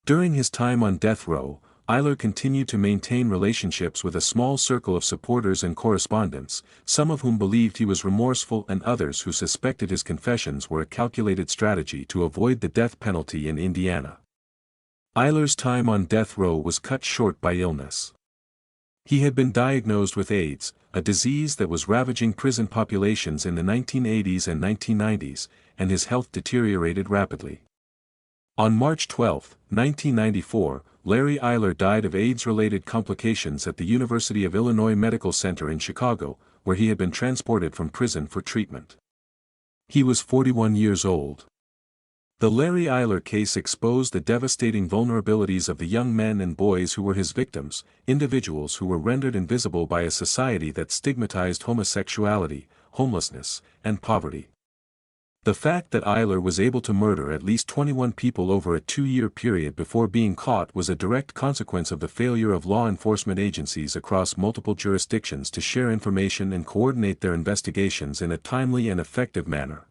During his time on death row, Eyler continued to maintain relationships with a small circle of supporters and correspondents, some of whom believed he was remorseful and others who suspected his confessions were a calculated strategy to avoid the death penalty in Indiana. Eyler's time on death row was cut short by illness. He had been diagnosed with AIDS, a disease that was ravaging prison populations in the 1980s and 1990s, and his health deteriorated rapidly. On March 12, 1994, Larry Eyler died of AIDS-related complications at the University of Illinois Medical Center in Chicago, where he had been transported from prison for treatment. He was 41 years old. The Larry Eyler case exposed the devastating vulnerabilities of the young men and boys who were his victims, individuals who were rendered invisible by a society that stigmatized homosexuality, homelessness, and poverty. The fact that Eyler was able to murder at least 21 people over a 2-year period before being caught was a direct consequence of the failure of law enforcement agencies across multiple jurisdictions to share information and coordinate their investigations in a timely and effective manner.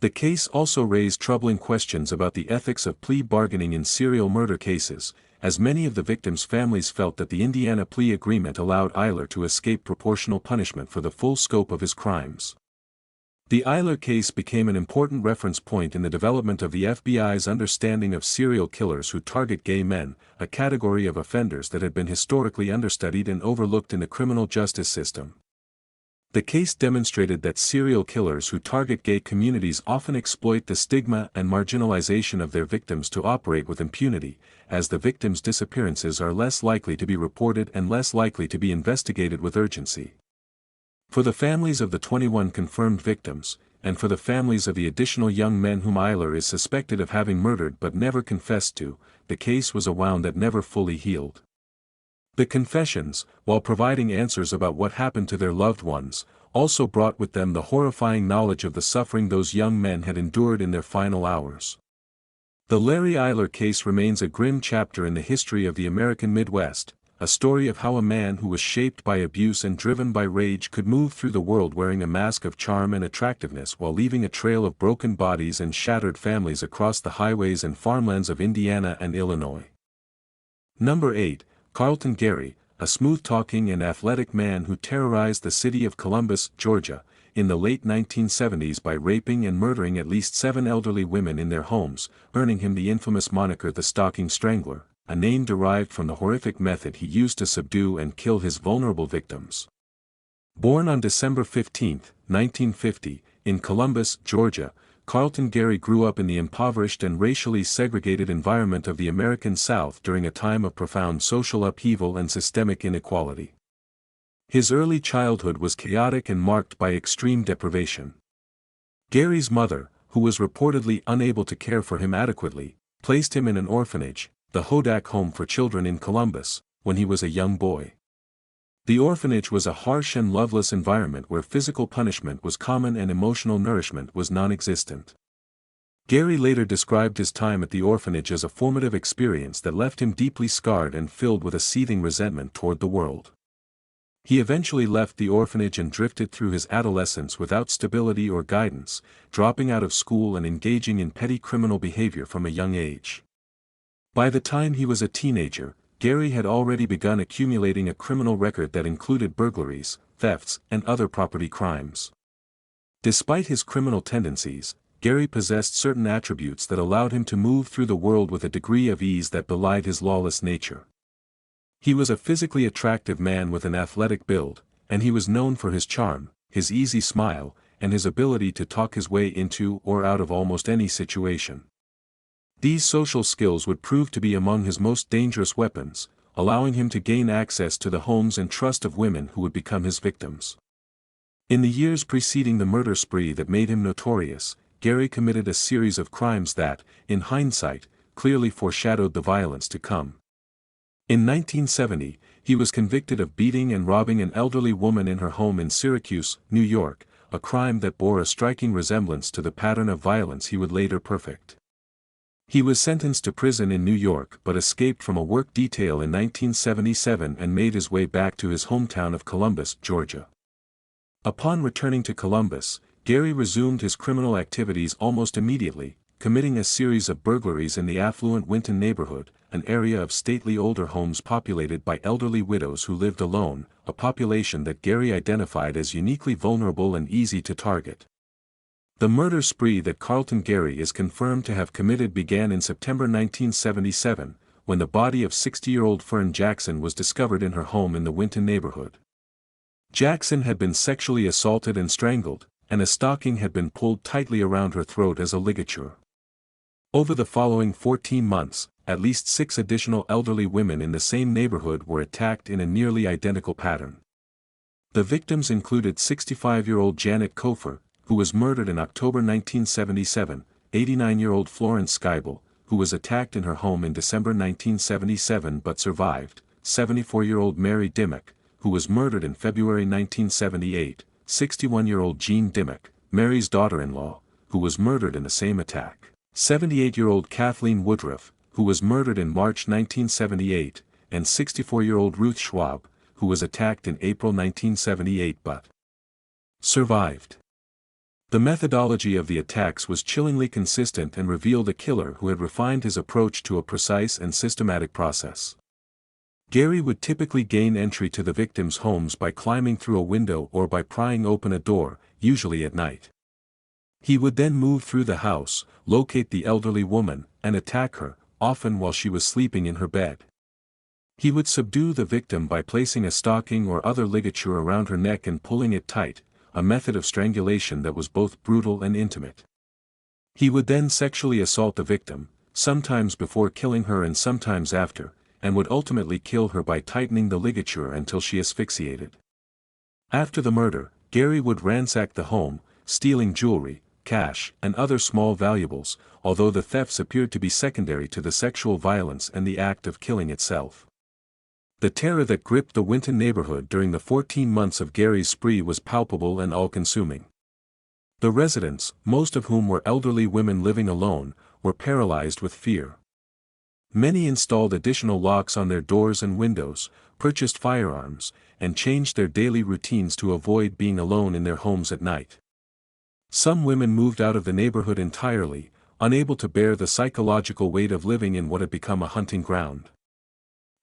The case also raised troubling questions about the ethics of plea bargaining in serial murder cases, as many of the victims' families felt that the Indiana plea agreement allowed Eyler to escape proportional punishment for the full scope of his crimes. The Eyler case became an important reference point in the development of the FBI's understanding of serial killers who target gay men, a category of offenders that had been historically understudied and overlooked in the criminal justice system. The case demonstrated that serial killers who target gay communities often exploit the stigma and marginalization of their victims to operate with impunity, as the victims' disappearances are less likely to be reported and less likely to be investigated with urgency. For the families of the 21 confirmed victims, and for the families of the additional young men whom Eyler is suspected of having murdered but never confessed to, the case was a wound that never fully healed. The confessions, while providing answers about what happened to their loved ones, also brought with them the horrifying knowledge of the suffering those young men had endured in their final hours. The Larry Eyler case remains a grim chapter in the history of the American Midwest, a story of how a man who was shaped by abuse and driven by rage could move through the world wearing a mask of charm and attractiveness while leaving a trail of broken bodies and shattered families across the highways and farmlands of Indiana and Illinois. Number 8. Carlton Gary, a smooth-talking and athletic man who terrorized the city of Columbus, Georgia, in the late 1970s by raping and murdering at least 7 elderly women in their homes, earning him the infamous moniker the Stalking Strangler, a name derived from the horrific method he used to subdue and kill his vulnerable victims. Born on December 15, 1950, in Columbus, Georgia, Carlton Gary grew up in the impoverished and racially segregated environment of the American South during a time of profound social upheaval and systemic inequality. His early childhood was chaotic and marked by extreme deprivation. Gary's mother, who was reportedly unable to care for him adequately, placed him in an orphanage, the Hodak Home for Children in Columbus, when he was a young boy. The orphanage was a harsh and loveless environment where physical punishment was common and emotional nourishment was non-existent. Gary later described his time at the orphanage as a formative experience that left him deeply scarred and filled with a seething resentment toward the world. He eventually left the orphanage and drifted through his adolescence without stability or guidance, dropping out of school and engaging in petty criminal behavior from a young age. By the time he was a teenager, Gary had already begun accumulating a criminal record that included burglaries, thefts, and other property crimes. Despite his criminal tendencies, Gary possessed certain attributes that allowed him to move through the world with a degree of ease that belied his lawless nature. He was a physically attractive man with an athletic build, and he was known for his charm, his easy smile, and his ability to talk his way into or out of almost any situation. These social skills would prove to be among his most dangerous weapons, allowing him to gain access to the homes and trust of women who would become his victims. In the years preceding the murder spree that made him notorious, Gary committed a series of crimes that, in hindsight, clearly foreshadowed the violence to come. In 1970, he was convicted of beating and robbing an elderly woman in her home in Syracuse, New York, a crime that bore a striking resemblance to the pattern of violence he would later perfect. He was sentenced to prison in New York but escaped from a work detail in 1977 and made his way back to his hometown of Columbus, Georgia. Upon returning to Columbus, Gary resumed his criminal activities almost immediately, committing a series of burglaries in the affluent Winton neighborhood, an area of stately older homes populated by elderly widows who lived alone, a population that Gary identified as uniquely vulnerable and easy to target. The murder spree that Carlton Gary is confirmed to have committed began in September 1977, when the body of 60-year-old Fern Jackson was discovered in her home in the Winton neighborhood. Jackson had been sexually assaulted and strangled, and a stocking had been pulled tightly around her throat as a ligature. Over the following 14 months, at least 6 additional elderly women in the same neighborhood were attacked in a nearly identical pattern. The victims included 65-year-old Janet Kofer, who was murdered in October 1977, 89-year-old Florence Skybel, who was attacked in her home in December 1977 but survived, 74-year-old Mary Dimmock, who was murdered in February 1978, 61-year-old Jean Dimmock, Mary's daughter-in-law, who was murdered in the same attack, 78-year-old Kathleen Woodruff, who was murdered in March 1978, and 64-year-old Ruth Schwab, who was attacked in April 1978 but survived. The methodology of the attacks was chillingly consistent and revealed a killer who had refined his approach to a precise and systematic process. Gary would typically gain entry to the victims' homes by climbing through a window or by prying open a door, usually at night. He would then move through the house, locate the elderly woman, and attack her, often while she was sleeping in her bed. He would subdue the victim by placing a stocking or other ligature around her neck and pulling it tight, a method of strangulation that was both brutal and intimate. He would then sexually assault the victim, sometimes before killing her and sometimes after, and would ultimately kill her by tightening the ligature until she asphyxiated. After the murder, Gary would ransack the home, stealing jewelry, cash, and other small valuables, although the thefts appeared to be secondary to the sexual violence and the act of killing itself. The terror that gripped the Winton neighborhood during the 14 months of Gary's spree was palpable and all-consuming. The residents, most of whom were elderly women living alone, were paralyzed with fear. Many installed additional locks on their doors and windows, purchased firearms, and changed their daily routines to avoid being alone in their homes at night. Some women moved out of the neighborhood entirely, unable to bear the psychological weight of living in what had become a hunting ground.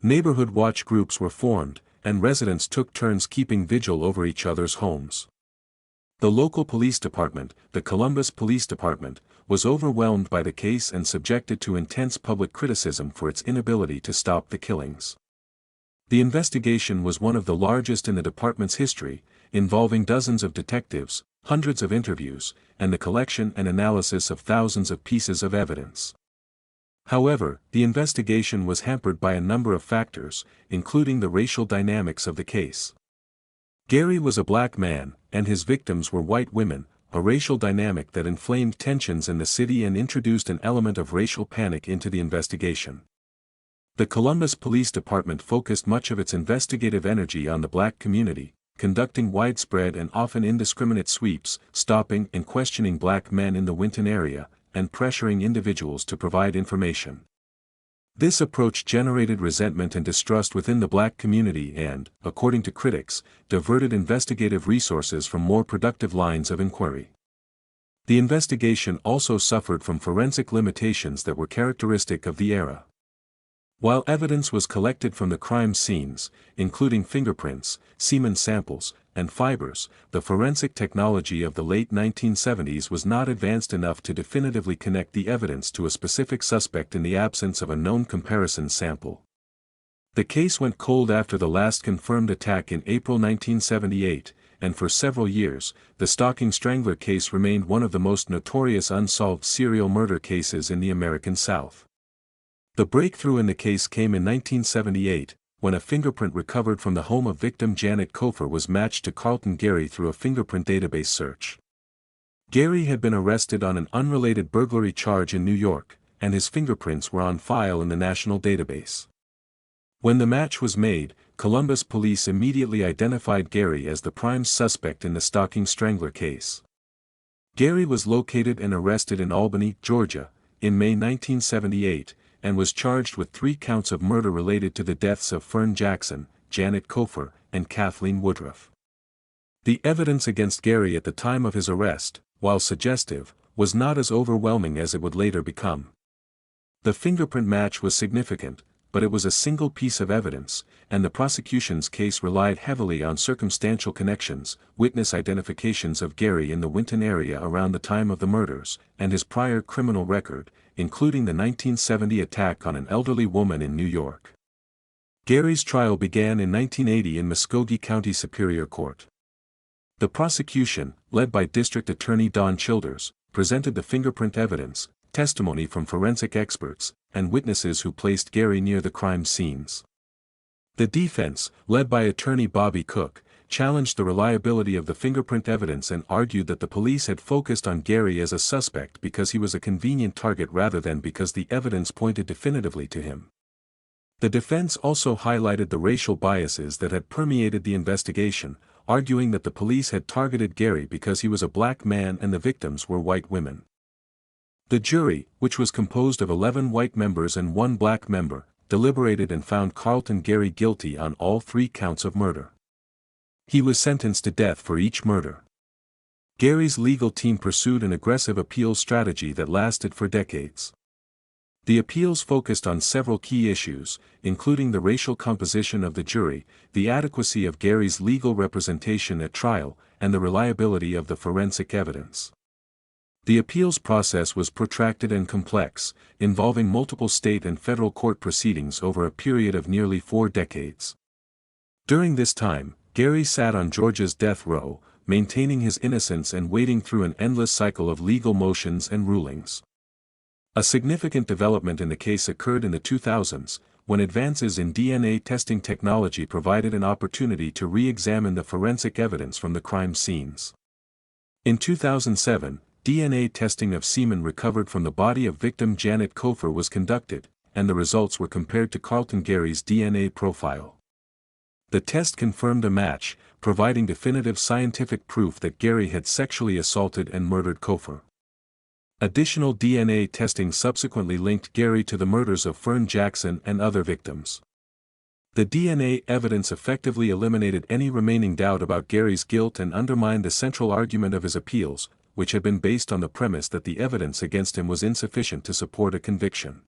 Neighborhood watch groups were formed, and residents took turns keeping vigil over each other's homes. The local police department, the Columbus Police Department, was overwhelmed by the case and subjected to intense public criticism for its inability to stop the killings. The investigation was one of the largest in the department's history, involving dozens of detectives, hundreds of interviews, and the collection and analysis of thousands of pieces of evidence. However, the investigation was hampered by a number of factors, including the racial dynamics of the case. Gary was a black man, and his victims were white women, a racial dynamic that inflamed tensions in the city and introduced an element of racial panic into the investigation. The Columbus Police Department focused much of its investigative energy on the black community, conducting widespread and often indiscriminate sweeps, stopping and questioning black men in the Winton area, and pressuring individuals to provide information. This approach generated resentment and distrust within the black community and, according to critics, diverted investigative resources from more productive lines of inquiry. The investigation also suffered from forensic limitations that were characteristic of the era. While evidence was collected from the crime scenes, including fingerprints, semen samples, and fibers, the forensic technology of the late 1970s was not advanced enough to definitively connect the evidence to a specific suspect in the absence of a known comparison sample. The case went cold after the last confirmed attack in April 1978, and for several years, the Stalking Strangler case remained one of the most notorious unsolved serial murder cases in the American South. The breakthrough in the case came in 1978, when a fingerprint recovered from the home of victim Janet Koffer was matched to Carlton Gary through a fingerprint database search. Gary had been arrested on an unrelated burglary charge in New York, and his fingerprints were on file in the national database. When the match was made, Columbus police immediately identified Gary as the prime suspect in the stalking strangler case. Gary was located and arrested in Albany, Georgia, in May 1978, and was charged with 3 counts of murder related to the deaths of Fern Jackson, Janet Koffer, and Kathleen Woodruff. The evidence against Gary at the time of his arrest, while suggestive, was not as overwhelming as it would later become. The fingerprint match was significant, but it was a single piece of evidence, and the prosecution's case relied heavily on circumstantial connections, witness identifications of Gary in the Winton area around the time of the murders, and his prior criminal record, including the 1970 attack on an elderly woman in New York. Gary's trial began in 1980 in Muskogee County Superior Court. The prosecution, led by District Attorney Don Childers, presented the fingerprint evidence, testimony from forensic experts, and witnesses who placed Gary near the crime scenes. The defense, led by attorney Bobby Cook, challenged the reliability of the fingerprint evidence and argued that the police had focused on Gary as a suspect because he was a convenient target rather than because the evidence pointed definitively to him. The defense also highlighted the racial biases that had permeated the investigation, arguing that the police had targeted Gary because he was a black man and the victims were white women. The jury, which was composed of 11 white members and 1 black member, deliberated and found Carlton Gary guilty on all 3 counts of murder. He was sentenced to death for each murder. Gary's legal team pursued an aggressive appeals strategy that lasted for decades. The appeals focused on several key issues, including the racial composition of the jury, the adequacy of Gary's legal representation at trial, and the reliability of the forensic evidence. The appeals process was protracted and complex, involving multiple state and federal court proceedings over a period of nearly 4 decades. During this time, Gary sat on Georgia's death row, maintaining his innocence and wading through an endless cycle of legal motions and rulings. A significant development in the case occurred in the 2000s, when advances in DNA testing technology provided an opportunity to re-examine the forensic evidence from the crime scenes. In 2007, DNA testing of semen recovered from the body of victim Janet Koffer was conducted, and the results were compared to Carlton Gary's DNA profile. The test confirmed a match, providing definitive scientific proof that Gary had sexually assaulted and murdered Koffer. Additional DNA testing subsequently linked Gary to the murders of Fern Jackson and other victims. The DNA evidence effectively eliminated any remaining doubt about Gary's guilt and undermined the central argument of his appeals, which had been based on the premise that the evidence against him was insufficient to support a conviction.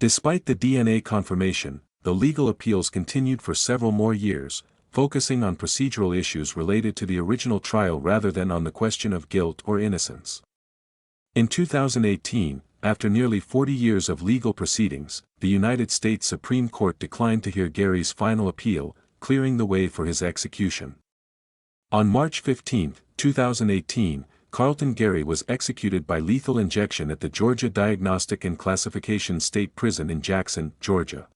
Despite the DNA confirmation, the legal appeals continued for several more years, focusing on procedural issues related to the original trial rather than on the question of guilt or innocence. In 2018, after nearly 40 years of legal proceedings, the United States Supreme Court declined to hear Gary's final appeal, clearing the way for his execution. On March 15, 2018, Carlton Gary was executed by lethal injection at the Georgia Diagnostic and Classification State Prison in Jackson, Georgia.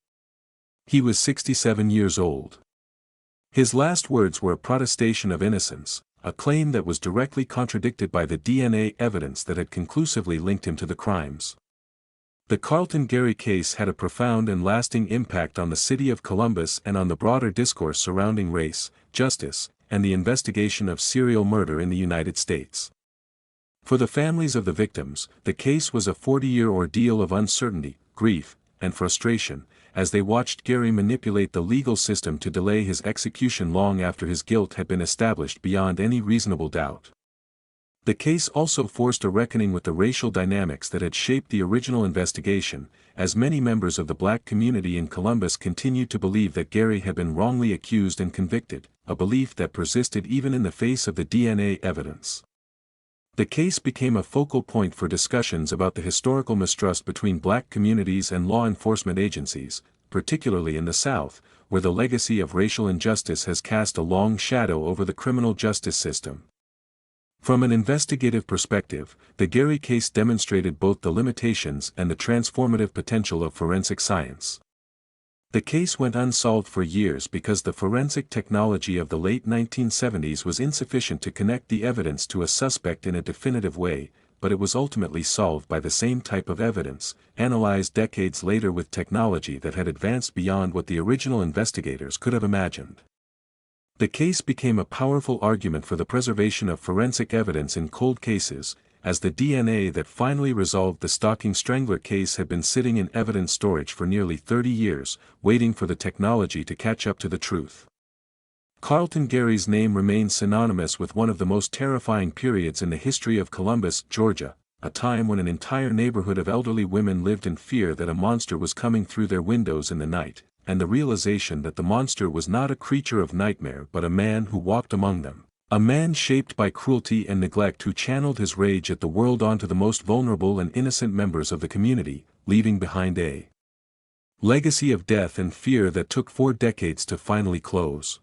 He was 67 years old. His last words were a protestation of innocence, a claim that was directly contradicted by the DNA evidence that had conclusively linked him to the crimes. The Carlton Gary case had a profound and lasting impact on the city of Columbus and on the broader discourse surrounding race, justice, and the investigation of serial murder in the United States. For the families of the victims, the case was a 40-year ordeal of uncertainty, grief, and frustration, as they watched Gary manipulate the legal system to delay his execution long after his guilt had been established beyond any reasonable doubt. The case also forced a reckoning with the racial dynamics that had shaped the original investigation, as many members of the black community in Columbus continued to believe that Gary had been wrongly accused and convicted, a belief that persisted even in the face of the DNA evidence. The case became a focal point for discussions about the historical mistrust between black communities and law enforcement agencies, particularly in the South, where the legacy of racial injustice has cast a long shadow over the criminal justice system. From an investigative perspective, the Gary case demonstrated both the limitations and the transformative potential of forensic science. The case went unsolved for years because the forensic technology of the late 1970s was insufficient to connect the evidence to a suspect in a definitive way, but it was ultimately solved by the same type of evidence, analyzed decades later with technology that had advanced beyond what the original investigators could have imagined. The case became a powerful argument for the preservation of forensic evidence in cold cases, as the DNA that finally resolved the stalking strangler case had been sitting in evidence storage for nearly 30 years, waiting for the technology to catch up to the truth. Carlton Gary's name remains synonymous with one of the most terrifying periods in the history of Columbus, Georgia, a time when an entire neighborhood of elderly women lived in fear that a monster was coming through their windows in the night, and the realization that the monster was not a creature of nightmare but a man who walked among them. A man shaped by cruelty and neglect who channeled his rage at the world onto the most vulnerable and innocent members of the community, leaving behind a legacy of death and fear that took 4 decades to finally close.